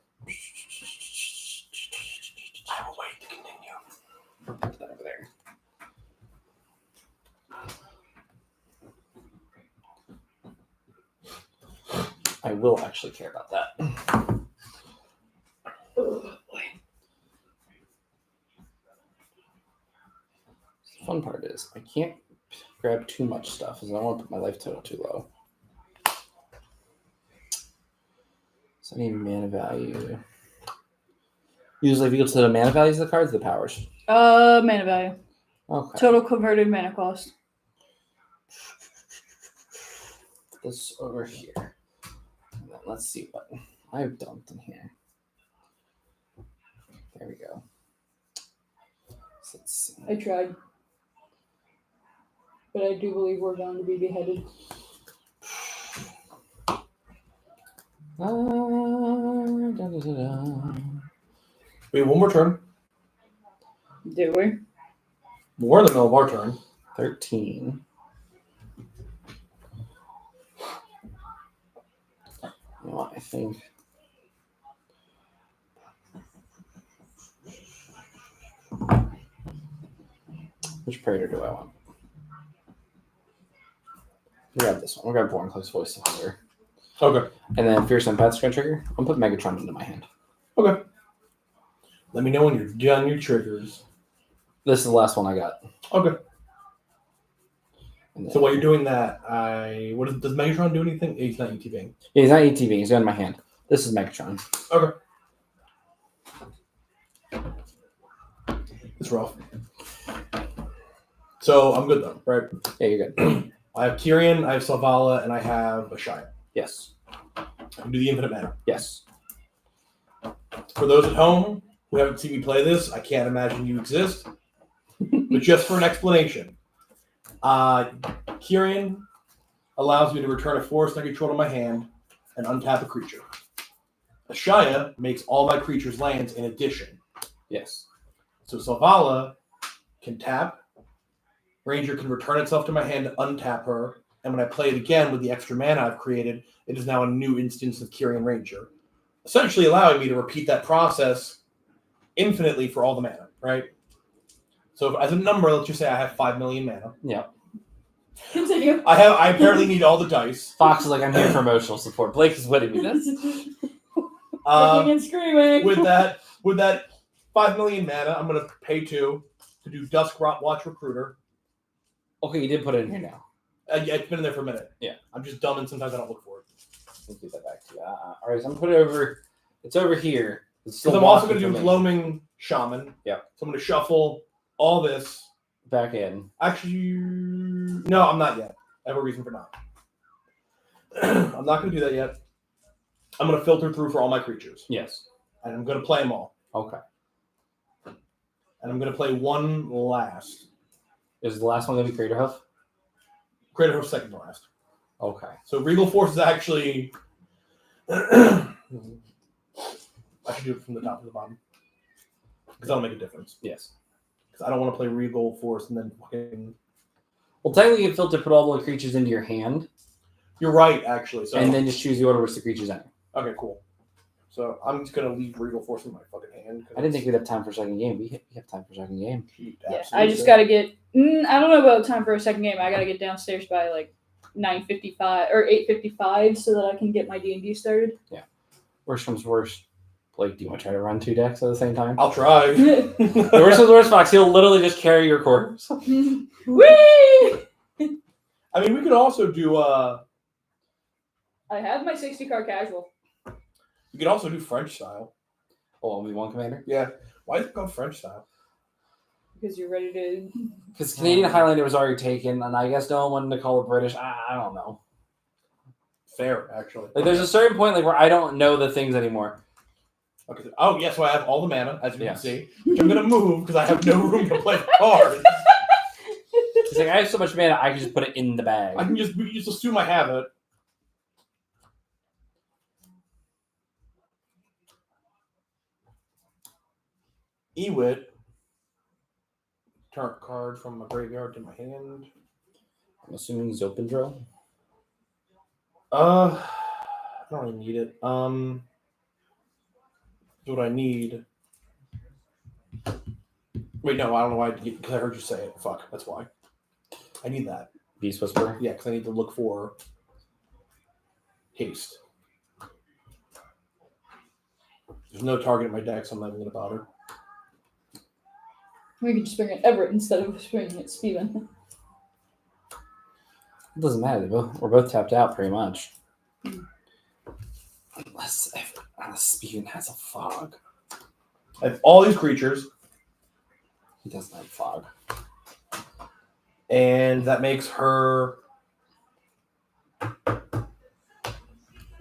I will wait to continue. Put that over there. I will actually care about that. The fun part is I can't grab too much stuff because I don't want to put my life total too low. So I need mana value. Usually if you go to the mana values of the cards, the powers. Mana value. Okay. Total converted mana cost. this over here. And then let's see what I've dumped in here. There we go. So let's see. I tried. But I do believe we're going to be beheaded. We have one more turn. Do we? We're in the middle of our turn. 13. You know what, I think. Which Praetor do I want? We'll grab this one. We'll grab Vorincle's Voice of Hunger. Okay. And then Fierce Empath's going to trigger. I'll put Megatron into my hand. Okay. Let me know when you're done your triggers. This is the last one I got. Okay. And then, So while you're doing that, does Megatron do anything? He's not ETVing. yeah, he's not ETV. He's in my hand. This is Megatron. Okay. It's rough. So I'm good though, right? Yeah, you're good. I have Kyrian, I have Selvala, and I have Ashaya. Yes. I can do the infinite mana. Yes. For those at home who haven't seen me play this, I can't imagine you exist. But just for an explanation, Kyrian allows me to return a forest I control to my hand and untap a creature. Ashaya makes all my creatures lands in addition. Yes. So Selvala can tap. Ranger can return itself to my hand to untap her. And when I play it again with the extra mana I've created, it is now a new instance of Kyrian Ranger. Essentially allowing me to repeat that process infinitely for all the mana, right? So as a number, let's just say I have 5 million mana. Yeah. Continue. I apparently need all the dice. Fox is like, I'm here for emotional support. Blake is winning me this. Kicking Um, and screaming. with that 5 million mana, I'm gonna pay 2 to do Dusk Watch Recruiter. Okay, you did put it in here now. Yeah, it's been in there for a minute. Yeah. I'm just dumb and sometimes I don't look for it. Let's get that back to you. All right, so I'm going to put it over. It's over here. It's Because still I'm also blocking going to do for me. Gloaming Shaman. Yeah. So I'm going to shuffle all this. Back in. Actually, no, I'm not yet. I have a reason for not. I'm not going to do that yet. I'm going to filter through for all my creatures. Yes. And I'm going to play them all. Okay. And I'm going to play one last. Is the last one going to be Crater Hoof? Crater Hoof second to last. Okay. So Regal Force is actually... I should do it from the top to the bottom. Because that'll make a difference. Yes. Because I don't want to play Regal Force and then fucking... Well, technically, you filter put all the creatures into your hand, You're right, actually. So and then just choose the order which the creatures enter. Okay, cool. So I'm just going to leave Regal Force in my fucking hand. I didn't think we'd have time for a second game. We have time for a second game. Yeah, I just got to get. I don't know about time for a second game. I got to get downstairs by like 9:55 or 8:55 so that I can get my D&D started. Worst comes worst. Blake, do you want to try to run 2 decks at the same time? I'll try. The worst comes worst, Fox. He'll literally just carry your corpse. Whee! I mean, we could also do... I have my 60 card casual. We could also do French style. Oh, only one commander? Yeah. Why is it called French style? Because you're ready to. Because Canadian Highlander was already taken, and I guess no one wanted to call it British. I don't know. Fair, actually. Like, there's a certain point like where I don't know the things anymore. Okay. Oh, yeah, so I have all the mana, as you Yeah. can see. Which I'm going to move because I have no room to play cards. It's like, I have so much mana, I can just put it in the bag. I can just assume I have it. Ewit. Turn a card from my graveyard to my hand. I'm assuming Zopendrill. I don't really need it. What I need. Wait, no, I don't know why. Because I heard you say it. Fuck, that's why. I need that. Beast Whisperer. Yeah, because I need to look for haste. There's no target in my deck, so I'm not even going to bother. We could just bring in Everett instead of bringing it Steven. It doesn't matter. We're both tapped out pretty much. Unless Steven has a fog. I have all these creatures, He doesn't have fog. and that makes her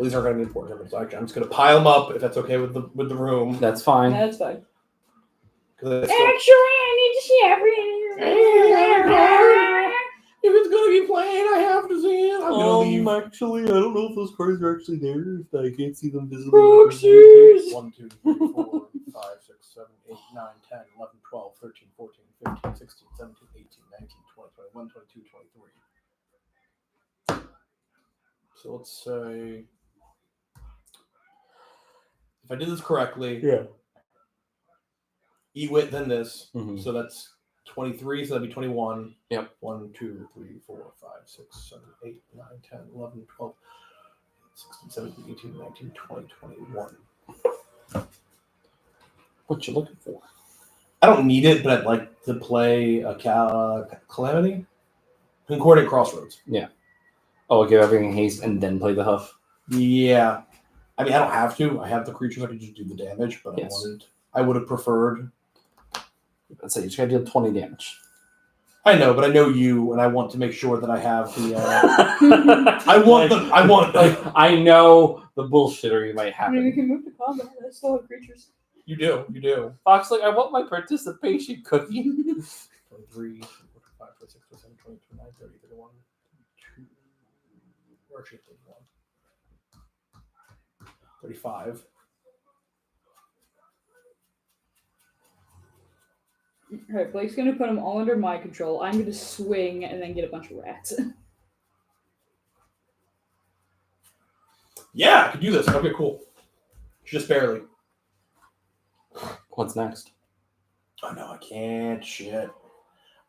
Well, these aren't going to be important numbers. Actually, I'm just going to pile them up if that's okay with the room. That's fine. That's fine. 'Cause it's Actually, I need to see everything. if it's going to be playing, I have to see it. I'm going to leave. Actually, I don't know if those cards are actually there. If I can't see them visibly. Proxies. 1, 2, 3, 4, 5, 6, 7, 8, 9, 10, 11, 12, 13, 14, 15, 16, 17, 18, 19, 20, 21, 22, 23. So let's say, if I did this correctly, Yeah. Ewit, then this. Mhm. So that's 23, so that'd be 21. Yep. 1, 2, 3, 4, 5, 6, 7, 8, 9, 10, 11, 12, 16, 17, 18, 19, 20, 21. What you looking for? I don't need it, but I'd like to play a Calamity. Concordant Crossroads. Oh, give everything haste and then play the huff. Yeah. I mean, I don't have to. I have the creatures. I could just do the damage, but Yes. I would have preferred. Let's say you just gotta deal 20 damage. I know, but I know you, and I want to make sure that I have the. I want. I know the bullshittery might I mean, we happen. can move to combat. I still have creatures. You do. Fox, like, I want my participation cookie. 23, 5, 6, 7, 20, 29, 30, 31, 2, or actually 31. 35. Alright, Blake's gonna put them all under my control. I'm gonna swing and then get a bunch of rats. Yeah, I can do this. Okay, cool. Just barely. What's next? Oh no, I can't. Shit.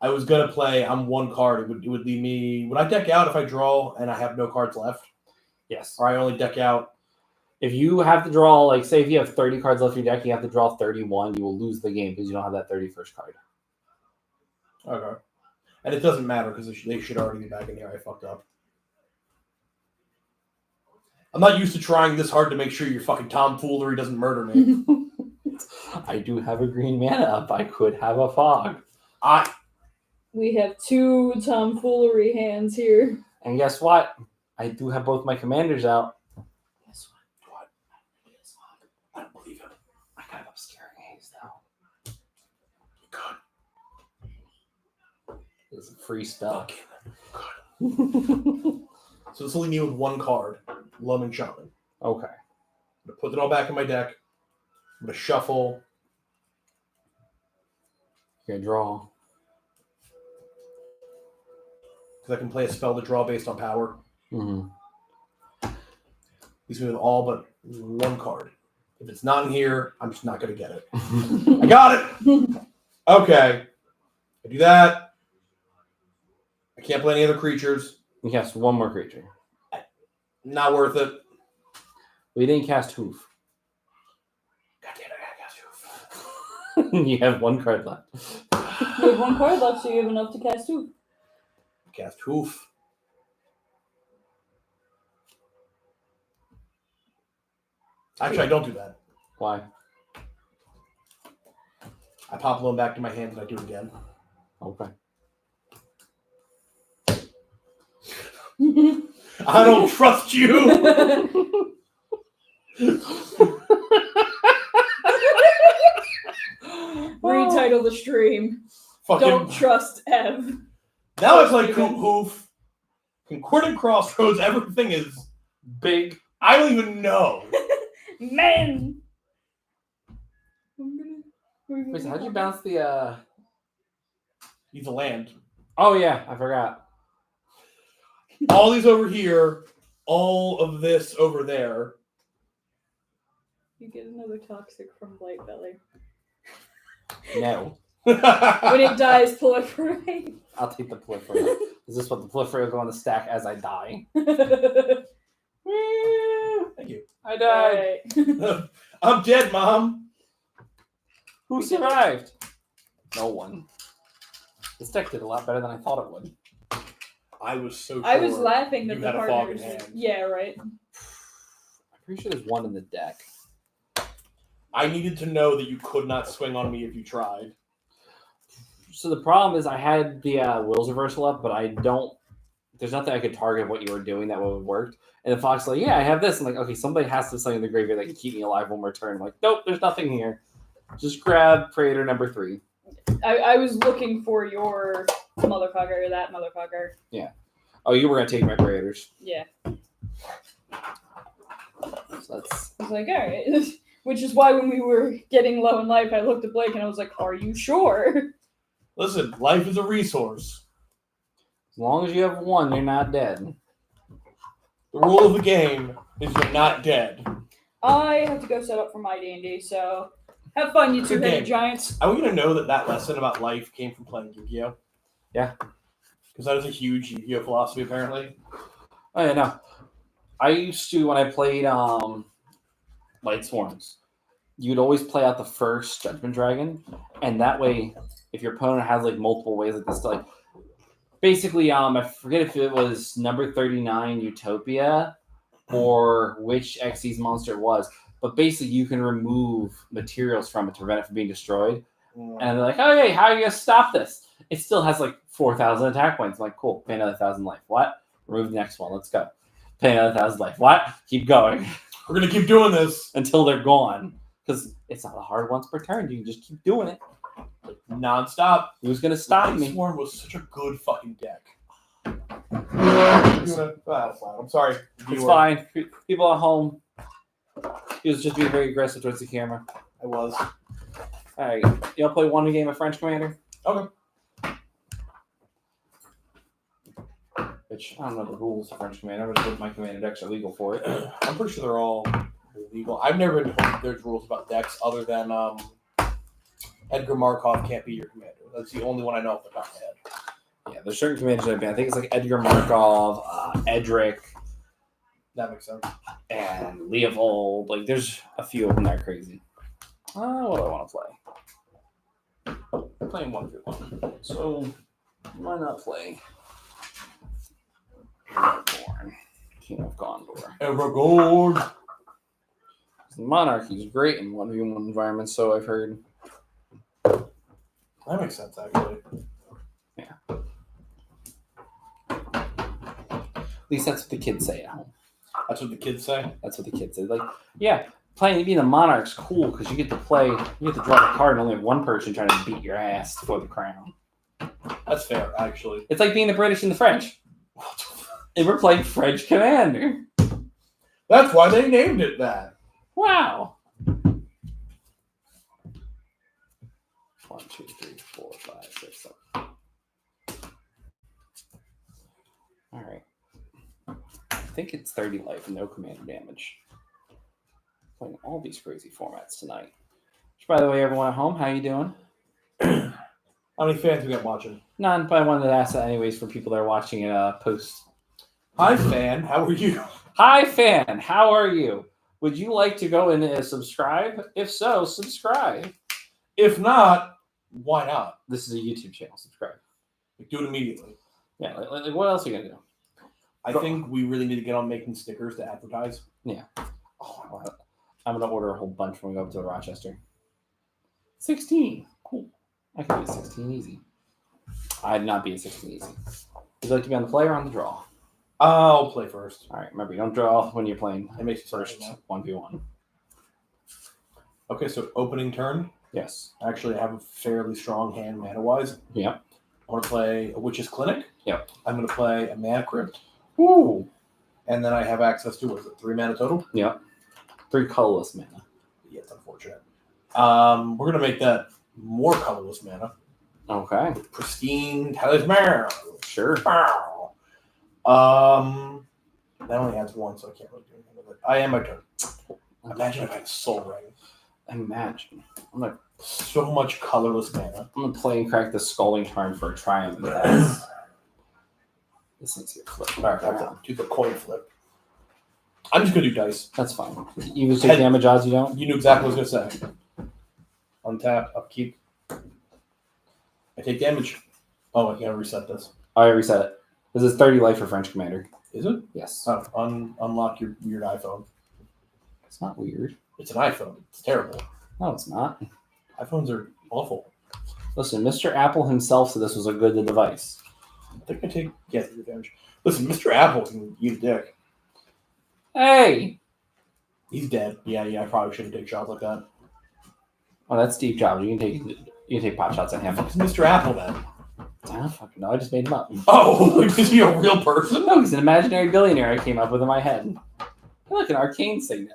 I was gonna play. I'm one card. It would leave me. Would I deck out if I draw and I have no cards left, Yes. or I only deck out? If you have to draw, like, say if you have 30 cards left in your deck, you have to draw 31, you will lose the game because you don't have that 31st card. Okay. And it doesn't matter because they should already be back in here. I fucked up. I'm not used to trying this hard to make sure your fucking tomfoolery doesn't murder me. I do have a green mana up. I could have a fog. We have two tomfoolery hands here. And guess what? I do have both my commanders out. Guess what? I don't believe him. I got Obscuring Haze now. Good. It's a free spell. Good. So this will leave me with one card, Looming Shaman. Okay. I'm gonna put it all back in my deck. I'm gonna shuffle. You're gonna draw. Because I can play a spell to draw based on power. Mm-hmm. Leaves me with all but one card. If it's not in here, I'm just not gonna get it. I got it! Okay. I do that. I can't play any other creatures. You cast one more creature. Not worth it. We didn't cast Hoof. God damn it, I got you. You have one card left. You have one card left, so you have enough to cast two. Cast Hoof. Actually, I don't do that. Why? I pop Loam back to my hand and I do it again. Okay. I don't trust you! Retitle the stream. Fucking. Don't trust Ev. Now I play Hoof. Concordant Crossroads, everything is Big. I don't even know. Man! Wait, so how'd you bounce the, He's a land. Oh, yeah, I forgot. All these over here, all of this over there. You get another toxic from Blight Belly. No. When it dies, proliferate. I'll take the proliferate. Is this what the proliferate will go on the stack as I die? Thank you. I died. Alright. I'm dead, Mom. Who survived? No one. This deck did a lot better than I thought it would. I was so sure I was laughing that you the had a fog in partners. hand. Yeah, right. I'm pretty sure there's one in the deck. I needed to know that you could not swing on me if you tried. So the problem is I had the Will's Reversal up, but I don't there's nothing I could target what you were doing that would have worked. And the fox is like, yeah, I have this. I'm like, okay, somebody has to something in the graveyard that can keep me alive one more turn. I'm like, nope, there's nothing here. Just grab Praetor number 3. I was looking for your motherfucker, that motherfucker. Oh, you were gonna take my Praetors. Yeah. So that's I was like, all right. Which is why when we were getting low in life, I looked at Blake and I was like, are you sure? Listen, life is a resource. as long as you have 1, you're not dead. The rule of the game is you're not dead. I have to go set up for my D&D, so have fun, you Good two-headed game. giants. Are we going to know that lesson about life came from playing Yu-Gi-Oh? Yeah. Because that is a huge Yu-Gi-Oh philosophy, apparently. Oh yeah, no. I used to when I played Light Swarms. You'd always play out the first Judgment Dragon, and that way, if your opponent has like multiple ways like this, to, like basically, I forget if it was number 39 Utopia or which Xyz monster it was, but basically you can remove materials from it to prevent it from being destroyed. And they're like, okay, how are you gonna stop this? It still has like 4,000 attack points. I'm like, cool, pay another 1,000 life. What? Remove the next one. Let's go. Pay another 1,000 life. What? Keep going We're going to keep doing this. until they're gone. Because it's not a hard once per turn. You can just keep doing it. Non-stop. Who's gonna stop me? Swarm was such a good fucking deck. I'm sorry. It's fine. People at home. He was just being very aggressive towards the camera. I was. All right, y'all play one game of French Commander. Okay. Which I don't know the rules of French Commander. I'm just with my commander decks are legal for it. I'm pretty sure they're all legal. I've never been told there's rules about decks other than Edgar Markov can't be your commander. That's the only one I know off the top of my head. Yeah, there's certain commanders that have been. I think it's like Edgar Markov, Edric, That makes sense. and Leopold. Like, there's a few of them that are crazy. What do I want to play? I'm playing 1v1. So, why not play Aragorn, King of Gondor? Aragorn. The monarchy is great in 1v1 environments, so I've heard. That makes sense, actually. At least that's what the kids say at home. That's what the kids say. That's what the kids say. Like, yeah, playing being a monarch's cool because you get to play, you get to draw the card and only have one person trying to beat your ass for the crown. That's fair, actually. It's like being the British and the French. And we're playing French Commander. That's why they named it that. Wow. 1, 2, 3, 4, 5, 6, 7. All right. I think it's 30 life and no commander damage. Playing all these crazy formats tonight. Which, by the way, everyone at home, how you doing? How many fans we got watching? None, but I wanted to ask that anyways for people that are watching it post. Hi, fan. How are you? Hi, fan. How are you? Would you like to go and subscribe? If so, subscribe. If not, why not? This is a YouTube channel. Subscribe. Do it immediately. Yeah, like what else are you going to do? I think we really need to get on making stickers to advertise. Oh, I'm going to order a whole bunch when we go up to Rochester. 16. Cool. I can be a 16 easy. I'd not be a 16 easy. Would you like to be on the play or on the draw? I'll play first. All right, remember, you don't draw when you're playing It makes you first first. 1v1. Okay, so opening turn. Yes. Actually, I have a fairly strong hand mana-wise. Yep. I want to play a Witch's Clinic. Yep. I'm going to play a Mana Crypt. Ooh. And then I have access to, what is it, 3 mana total? Yep. 3 colorless mana. Yeah, it's unfortunate. We're going to make that more colorless mana. Okay. Pristine Talisman. Sure. That only adds 1, so I can't really do anything with it. I am my turn. Imagine if I had Soul Ring. Imagine. I'm gonna So much colorless mana. play and crack the Scalding Charm for a triumph. This thing's gonna flip. All right, I have to do the coin flip. I'm just going to do dice. That's fine. You can take damage odds, you don't? You knew exactly what I was going to say. Untap, upkeep. I take damage. Oh, I can't reset this. I reset it. This is 30 life for French Commander. Is it? Yes. Oh, unlock your weird iPhone. It's not weird. It's an iPhone. It's terrible. No, it's not. iPhones are awful. Listen, Mr. Apple himself said this was a good device. I think I take the damage. Listen, Mr. Apple can eat a dick. Hey! He's dead. Yeah, I probably shouldn't take shots like that. Oh, that's Steve Jobs. You can take pot shots at him. It's Mr. Apple then. I don't fucking know. I just made him up. Oh, is he a real person? No, he's an imaginary billionaire I came up with in my head. Look, an arcane signet.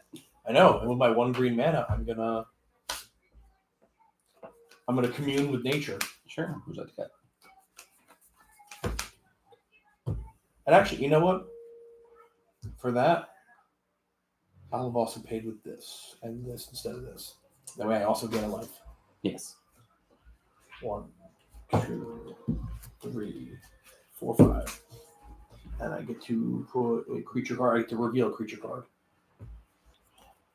I know. And with my 1 green mana, I'm gonna commune with nature. Sure. Who's that got? And actually, you know what? For that, I'll have also paid with this and this instead of this. That way, I also get a life. Yes. 1, 2, 3, 4, 5. And I get to put a creature card. I get to reveal a creature card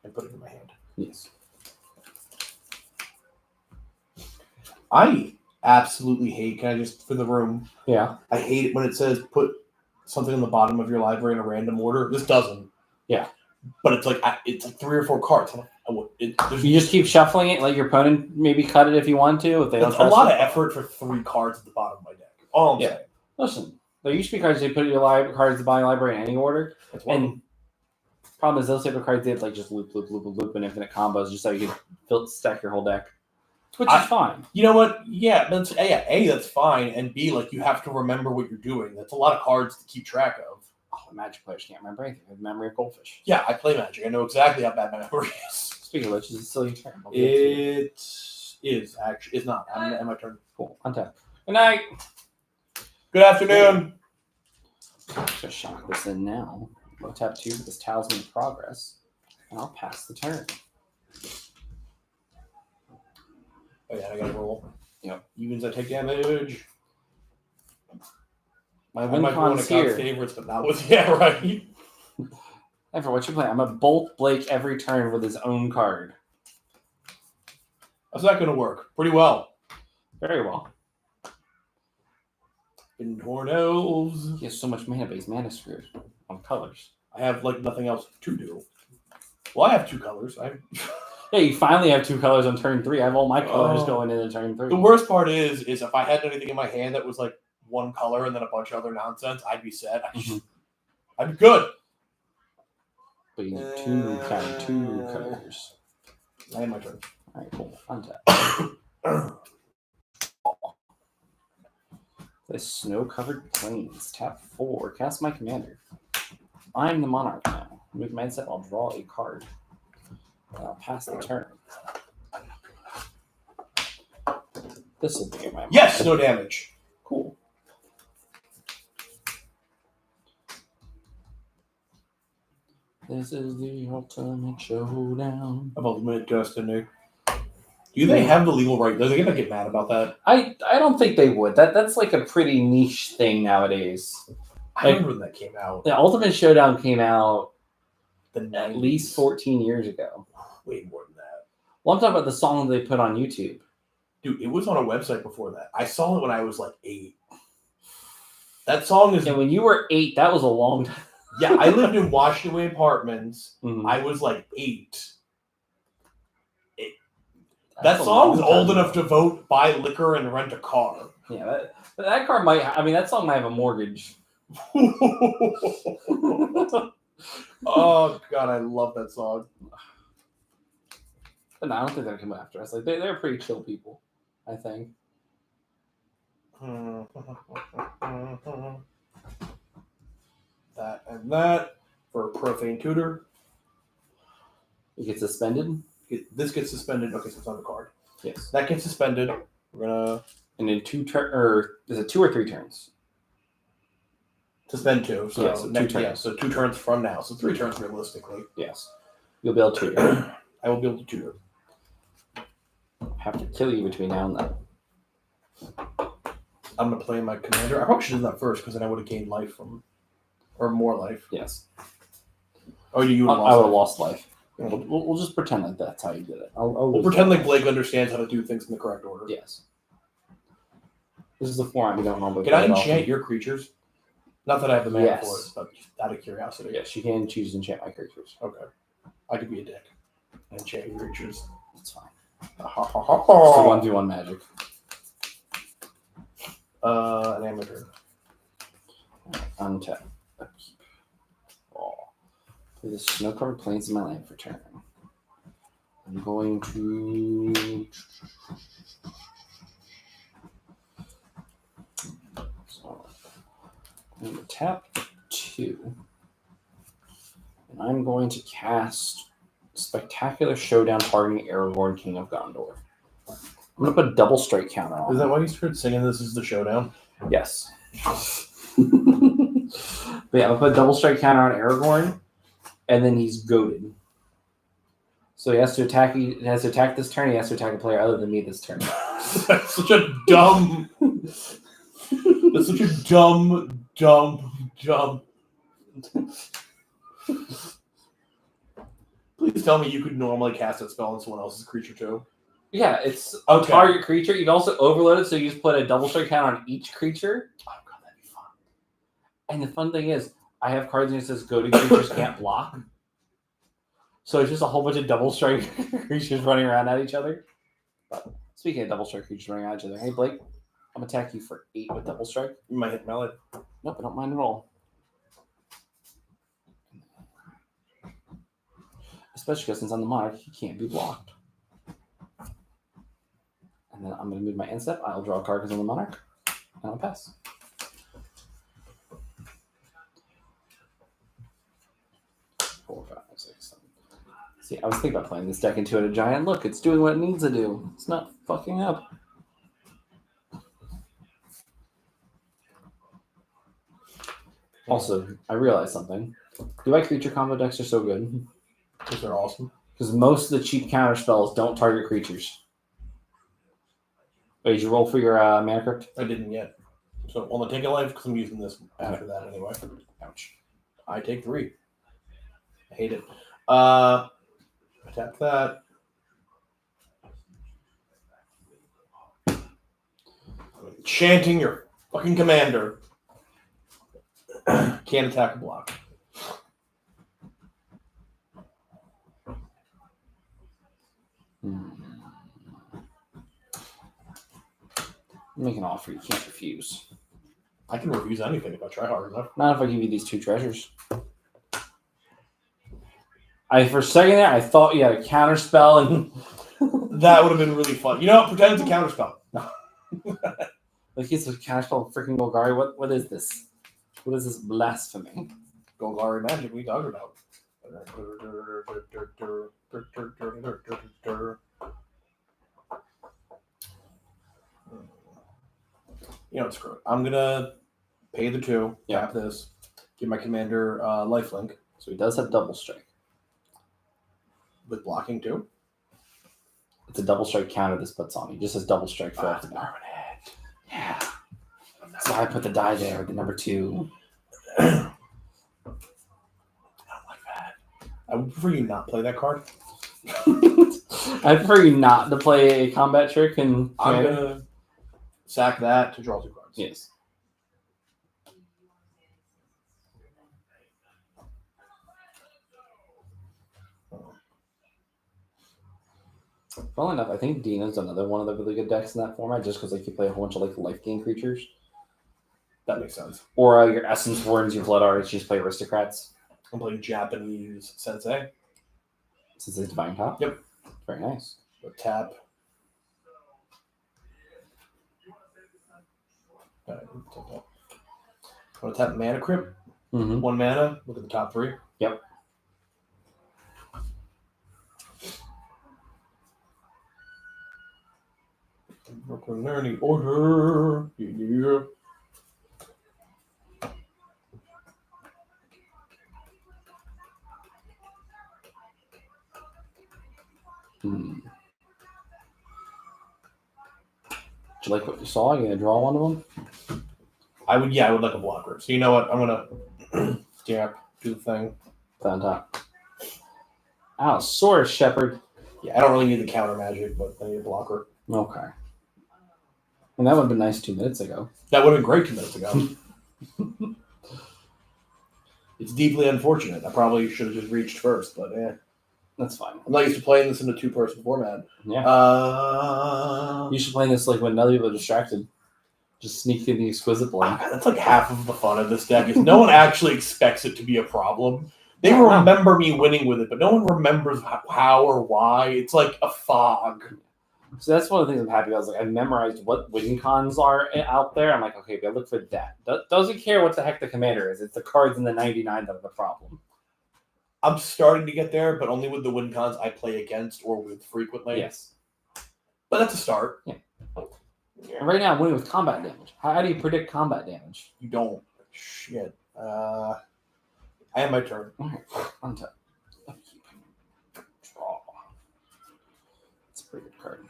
and put it in my hand. Yes. I absolutely hate. Can I just for the room? Yeah. I hate it when it says put something in the bottom of your library in a random order. This doesn't. Yeah. But it's like 3 or 4 cards. There's You just keep shuffling it, let your opponent maybe cut it if you want to. If they don't It's a trust lot it. of effort for 3 cards at the bottom of my deck. All I'm Yeah. saying. Listen, there used to be cards you put your cards in the bottom of your library in any order. That's one of them. And problem is those type of cards did like just loop and infinite combos just so you could stack your whole deck. Which is fine. You know what? Yeah, that's A, that's fine, and B, like you have to remember what you're doing. That's a lot of cards to keep track of. Oh, Magic players can't remember anything. They have the memory of goldfish. Yeah, I play Magic. I know exactly how bad my memory is. Speaking of which, is it still your turn? I'll give it to you. It is actually. It's not. I'm at my turn. Cool. Untap. Good night. Good afternoon. Just shock this in now. I'll tap 2 with this Talisman of Progress, and I'll pass the turn. Oh yeah, I gotta roll. Yep. Evens, I take damage. My I win might be one con's of God's here. favorites, but not with yeah, right. Ever, what you play? I'm gonna bolt Blake every turn with his own card. How's that gonna work? Pretty well. Very well. In Torn Elves. He has so much mana, but he's mana screwed on colors. I have like nothing else to do. Well, I have 2 colors. Yeah, you finally have 2 colors on turn 3. I have all my colors Oh. going into turn 3. The worst part is if I had anything in my hand that was like 1 color and then a bunch of other nonsense, I'd be set. I'd be good. But you need 2 colors. I had my turn. Alright, cool. Untap. The snow-covered plains. Tap 4. Cast my commander. I'm the monarch now. Move my set. I'll draw a card. And I'll pass the turn. This will be my Yes, no damage. Cool. This is the ultimate showdown. Of Ultimate Destiny. Do they have the legal right? Are they gonna get mad about that? I don't think they would. That's like a pretty niche thing nowadays. I remember when that came out. The Ultimate Showdown came out The at 90s. least 14 years ago. Way more than that. Well, I'm talking about the song they put on YouTube. Dude, it was on a website before that. I saw it when I was like 8. That song is And when you were 8, that was a long time. yeah. I lived in Washington Way Apartments. Mhm. I was like 8. That's That a song's long time old enough ago. to vote, buy liquor, and rent a car. Yeah, that car might. I mean, that song might have a mortgage. Oh god, I love that song. But no, I don't think they're coming after us. Like they're pretty chill people, I think. That and that for a profane tutor. You get suspended. This gets suspended. Okay, so it's on the card. Yes. That gets suspended. We're gonna And in 2 or is it 2 or 3 turns? suspend 2. So, Yeah, so 2 turns. Yeah, so 2 turns from now. So 3 turns realistically. Yes. You'll be able to I will be able to tutor. have to kill you between now and then. I'm gonna play my commander. I probably should have done that first because then I would have gained life from, or more life. Yes. Oh, you would have I would have lost. lost life. We'll just pretend like that's how you did it. We'll pretend like Blake understands how to do things in the correct order. Yes. This is the form we don't normally Can I play at all. enchant your creatures? Not that I have the mana Yes. for it, but just out of curiosity. Yes, you can choose to enchant my creatures. Okay. I could be a dick. And enchant your creatures. That's fine. Ha, ha, It's ha, the ha. 1v1 magic. An amateur. Untap. Upkeep. Oh. Play the snow-covered plains in my land for turn. I'm going to. So, I'm going to tap 2. And I'm going to cast Spectacular Showdown targeting Aragorn, King of Gondor. I'm going to put a double strike counter on Is that him. why you started singing This Is the Showdown? Yes. But yeah, I'll put a double strike counter on Aragorn, and then he's goaded. So he has to attack. He has to attack this turn. He has to attack a player other than me this turn. That's such a dumb. That's such a dumb. Please tell me you could normally cast that spell on someone else's creature too. Yeah, it's a Okay. target creature. You can also overload it, so you just put a double strike counter on each creature. Oh god, that'd be fun. And the fun thing is, I have cards that says goaded creatures can't block. So it's just a whole bunch of double strike creatures running around at each other. But speaking of double strike creatures running at each other, hey Blake, I'm gonna attack you for 8 with double strike. You might hit melee. Nope, I don't mind at all. Especially because since I'm the monarch, he can't be blocked. And then I'm going to move my end step. I'll draw a card because I'm the monarch. And I'll pass. Four, five, six, 7. See, I was thinking about playing this deck into it a giant. Look, it's doing what it needs to do. It's not fucking up. Also, I realized something. Do I creature combo decks are so good? Because they're awesome. Because most of the cheap counter spells don't target creatures. Wait, did you roll for your mana crypt? I didn't yet. So I'm gonna take a life because I'm using this after that anyway. Ouch. I take 3. I hate it. I tap that. I'm enchanting your fucking commander. Can't attack or block. Make an offer you can't refuse. I can refuse anything if I try hard enough. Not if I give you these 2 treasures. For a second there, I thought you had a counter spell and That would have been really fun. You know what? Pretend it's a counterspell. like it's a counter spell of freaking Golgari. What is this? What is this blasphemy? Golgari magic, we talked about. You know what, screw it. I'm gonna pay the 2, tap this, give my commander lifelink So he does have double strike. with blocking too. It's a double strike counter this puts on. He just has double strike for That's ultimate. permanent. Yeah. That's why I put the die there with the number 2. I don't like that. I would prefer you not play that card. I prefer you not to play a combat trick and I'm gonna sack that to draw 2 cards. yes. Funnily enough, I think Dina's another one of the really good decks in that format, just because like you play a whole bunch of like life gain creatures, That makes sense. or your Essence Wardens, your Blood Arts, you just play Aristocrats I'm playing Japanese Sensei. since it's Divine Top. Yep. Very nice. With tap. Alright, take that. I'm gonna tap Mana Crypt. Mm-hmm. 1 mana. Look at the top 3. Yep. Brooklyn Learning Order. Yeah. Hmm. Did you like what you saw? You gonna draw one of them? I would like a blocker. So you know what? I'm gonna do the thing. On top. Allosaurus Shepherd. Yeah, I don't really need the counter magic, but I need a blocker. Okay. And that would have been nice 2 minutes ago. That would have been great 2 minutes ago. It's deeply unfortunate. I probably should have just reached first, but That's fine. I'm not used to playing this in a 2-person format. Yeah. You should play this like when other people are distracted. Just sneak in the exquisite blood. That's like half of the fun of this deck. Is no one actually expects it to be a problem. They Yeah, no. remember me winning with it, but no one remembers how or why. It's like a fog. So that's one of the things I'm happy about. Is like I memorized what win cons are out there. I'm like, okay, I look for that. Doesn't care what the heck the commander is. It's the cards in the 99 that are the problem. I'm starting to get there, but only with the win cons I play against or with frequently. Yes. But that's a start. And right now, I'm winning with combat damage. How do you predict combat damage? You don't. Shit. I have my turn. Alright, untap. Upkeep. Draw. It's a pretty good card.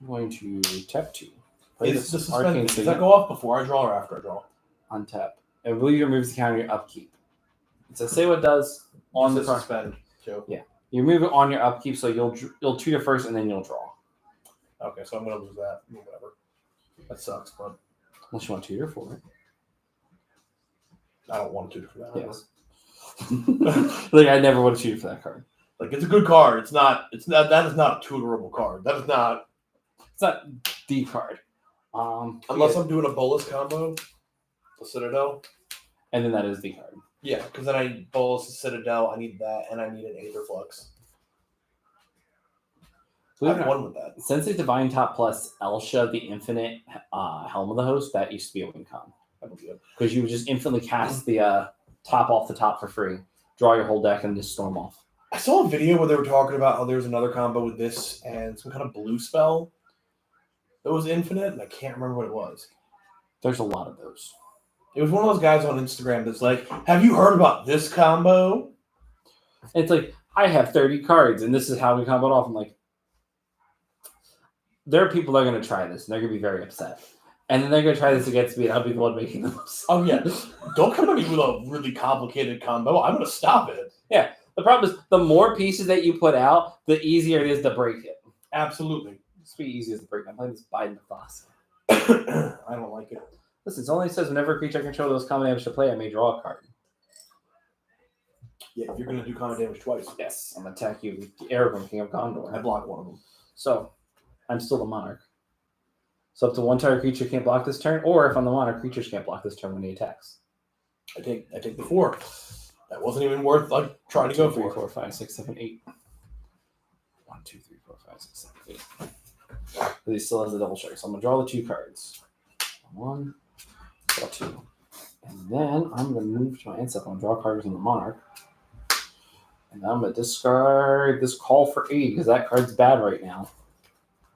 I'm going to tap 2. Play Is the this Arcane does Signet. that go off before I draw or after I draw? Untap. I believe it removes the counter your upkeep. So say what it does on the card. suspend too. You remove it on your upkeep, so you'll treat it first and then you'll draw. Okay, so I'm gonna lose that. Whatever. That sucks, but Unless you want tutor for it. I don't want to for that. Yes. Like I never would have tutored for that card. Like it's a good card. It's not. That is not a tutorable card. That is not. It's not the card. Unless I'm doing a bolus combo, the Citadel. and then that is the card. Yeah, because then I bolus the Citadel. I need that, and I need an Aether Flux. Believe it I've or not, won with that. Sensei Divine Top plus Elsha, the Infinite Helm of the Host, that used to be a win con. I believe it. Because you would just infinitely cast the top off the top for free, draw your whole deck, and just storm off. I saw a video where they were talking about how there's another combo with this and some kind of blue spell that was infinite, and I can't remember what it was. There's a lot of those. It was one of those guys on Instagram that's like, "Have you heard about this combo?" It's like, I have 30 cards, and this is how we combo it off. I'm like, there are people that are going to try this, and they're going to be very upset. And then they're going to try this against me, and I'll be the one making them upset. Oh yeah, don't come at me with a really complicated combo. I'm gonna stop it. The problem is, the more pieces that you put out, the easier it is to break it. Absolutely. It's pretty easy as to break. I'm playing this Biden Boss. I don't like it. Listen, it only says whenever a creature I control those common damage to play, I may draw a card. Yeah, you're gonna do common damage twice. Yes, I'm going to attack you with the Aragorn, King of I Gondor. block one of them. So, I'm still the Monarch. So up to one target creature can't block this turn, or if I'm the Monarch, creatures can't block this turn when he attacks. I take the 4. That wasn't even worth like trying to go 3, for. 4, 5, 6, 7, 8. 1, 2, 3, 4, 5, 6, 7, 8. But he still has the double strike. So I'm gonna draw the 2 cards. 1, draw 2. And then I'm gonna move to my end step. I'm gonna draw cards in the Monarch. And I'm gonna discard this Call for Aid because that card's bad right now.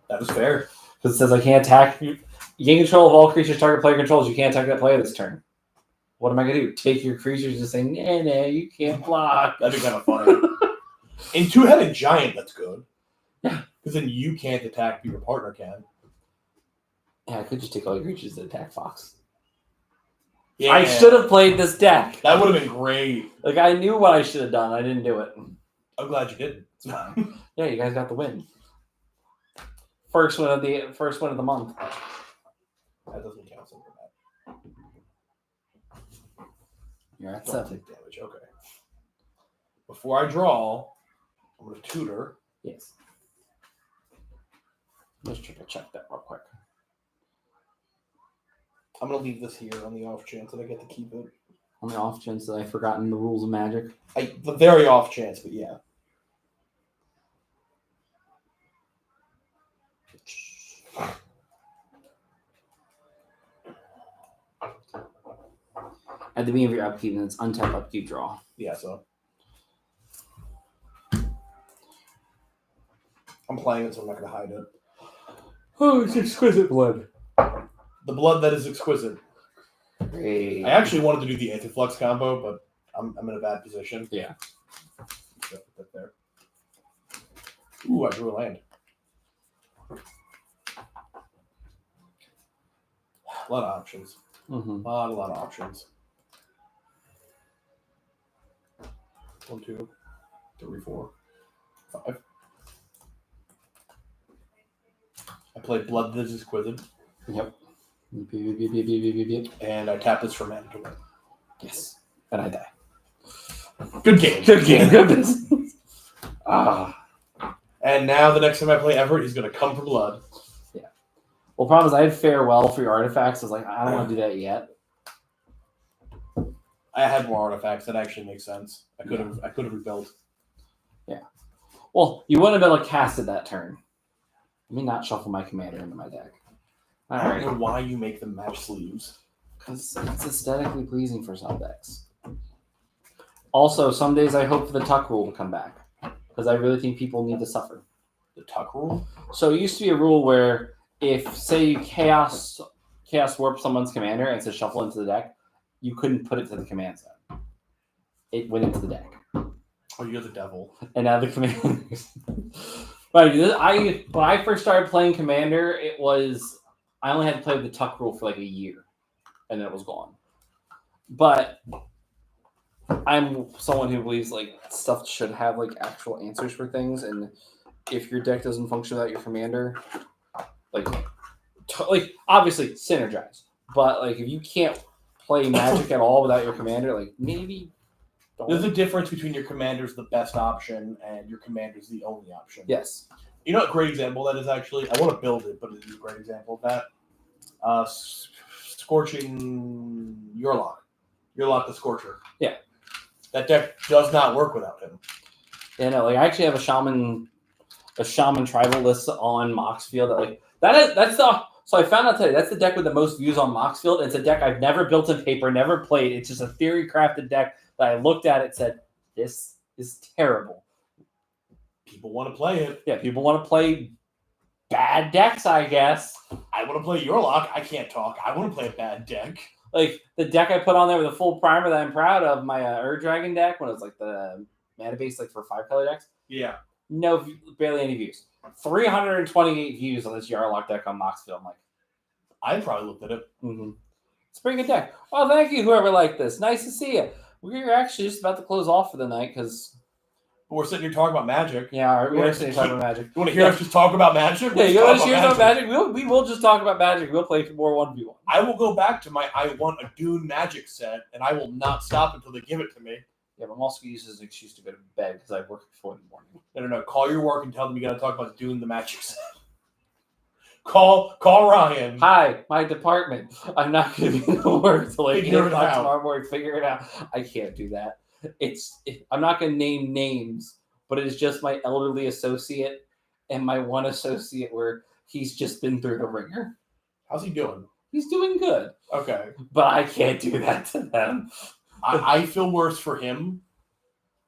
That is fair. Because it says I can't attack. You gain control of all creatures target player controls. You can't attack that player this turn. What am I gonna do? Take your creatures and say, nah, you can't block. That'd be kind of funny. In two-headed giant, that's good. Yeah. Because then you can't attack, but your partner can. Yeah, I could just take all your creatures and attack Fox. Yeah. I should have played this deck. That would have been great. Like I knew what I should have done. I didn't do it. I'm glad you didn't. It's fine. Yeah, you guys got the win. First win of the month. That doesn't count something like You're at that. Don't 7. take damage. Okay. Before I draw, I'm going to tutor. Yes. Let's try to check that real quick. I'm going to leave this here on the off chance that I get to keep it. On the off chance that I've forgotten the rules of Magic. The very off chance, but yeah. At the beginning of your upkeep, and it's untap upkeep draw. Yeah, so. I'm playing it, so I'm not going to hide it. Oh, it's exquisite blood. The blood that is exquisite. Great. I actually wanted to do the Aether Flux combo, but I'm in a bad position. Yeah. So put that there. Ooh, I drew a land. A lot of options. Mm-hmm. A lot of options. 1, 2, 3, 4, 5. I played Blood That Is Exquisite, Yep. and I tapped this for mana to win. Yes. And I die. Good game. Good game. Good business. Ah. And now the next time I play Everett, he's going to come for blood. Well, problem is I had farewell for your artifacts. I was like, I don't want to do that yet. I had more artifacts. That actually makes sense. I could have rebuilt. Well, you wouldn't have been able to cast it that turn. Let me not shuffle my commander into my deck. I All don't right. know why you make them match sleeves. Because it's aesthetically pleasing for some decks. Also, some days I hope for the tuck rule to come back. Because I really think people need to suffer. The tuck rule. So it used to be a rule where if, say, you chaos warp someone's commander and says shuffle into the deck, you couldn't put it to the command set. It went into the deck. Oh, you're the devil. And now the commanders. Right. When I first started playing Commander, I only had to play with the tuck rule for like a year, and then it was gone. But I'm someone who believes like stuff should have like actual answers for things, and if your deck doesn't function without your commander, like obviously synergize. But like if you can't play Magic at all without your commander, like maybe. There's a difference between your commander's the best option and your commander's the only option. Yes. You know what a great example that is actually? I want to build it, but it is a great example of that. Scorching Yurlok. Yurlok the Scorcher. Yeah. That deck does not work without him. Yeah, no, like I actually have a shaman tribal list on Moxfield. So I found out today that's the deck with the most views on Moxfield. It's a deck I've never built in paper, never played. It's just a theory crafted deck that I looked at it said, this is terrible. People want to play it. Yeah, people want to play bad decks, I guess. I want to play Yurlok. I can't talk. I want to play a bad deck. Like the deck I put on there with a full primer that I'm proud of, my Ur Dragon deck when it was like the mana base like for 5-color decks. Yeah. No, barely any views. 328 views on this Yarlock deck on Moxfield. I'm like, I probably looked at it. mm-hmm. It's a pretty good deck. Oh, thank you, whoever liked this. Nice to see you. We're actually just about to close off for the night because We're sitting here talking about Magic. yeah, we're actually talking about Magic. You want to hear us just talk about Magic? Yeah, Let's you talk want to hear about Magic? We will just talk about Magic. We'll play more 1v1. I will go back to my I want a Dune Magic set, and I will not stop until they give it to me. Yeah, but I'm also going to use this as an excuse to go to bed because I work at 4 in the morning. No. Call your work and tell them you got to talk about Dune the Magic set. Call Ryan. Hi, my department. I'm not going to be able to work till like 8 Figure it o'clock out. tomorrow morning. Figure it out. I can't do that. I'm not going to name names, but it is just my elderly associate and my one associate where he's just been through the ringer. How's he doing? He's doing good, Okay. but I can't do that to them. I feel worse for him.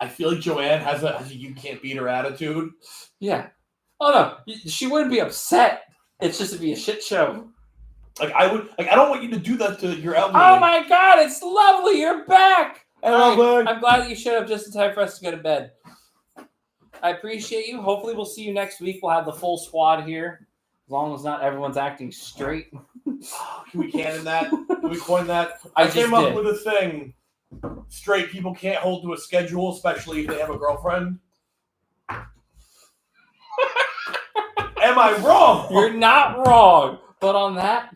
I feel like Joanne has a you can't beat her attitude. Yeah. Oh no, she wouldn't be upset. It's just to be a shit show. I don't want you to do that to your elderly. Oh my god, it's lovely. You're back. Hello, bud. I'm glad that you showed up just in time for us to go to bed. I appreciate you. Hopefully, we'll see you next week. We'll have the full squad here, as long as not everyone's acting straight. Can we canon that? Can we coin that? I I just came up did. with a thing. Straight people can't hold to a schedule, especially if they have a girlfriend. Am I wrong? You're not wrong. But on that,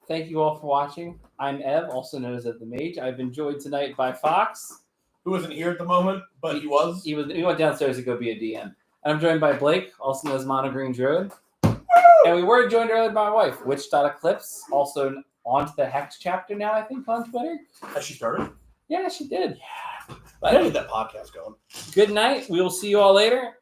thank you all for watching. I'm Ev, also known as Ed the Mage. I've been joined tonight by Fox. Who isn't here at the moment, but he was. He went downstairs to go be a DM. And I'm joined by Blake, also known as Mono Green Druid. And we were joined earlier by my wife, Witch.Eclipse, also on to the Hex chapter now, I think, on Twitter. Has she started? Yeah, she did. I gotta get that podcast going. Good night. We will see you all later.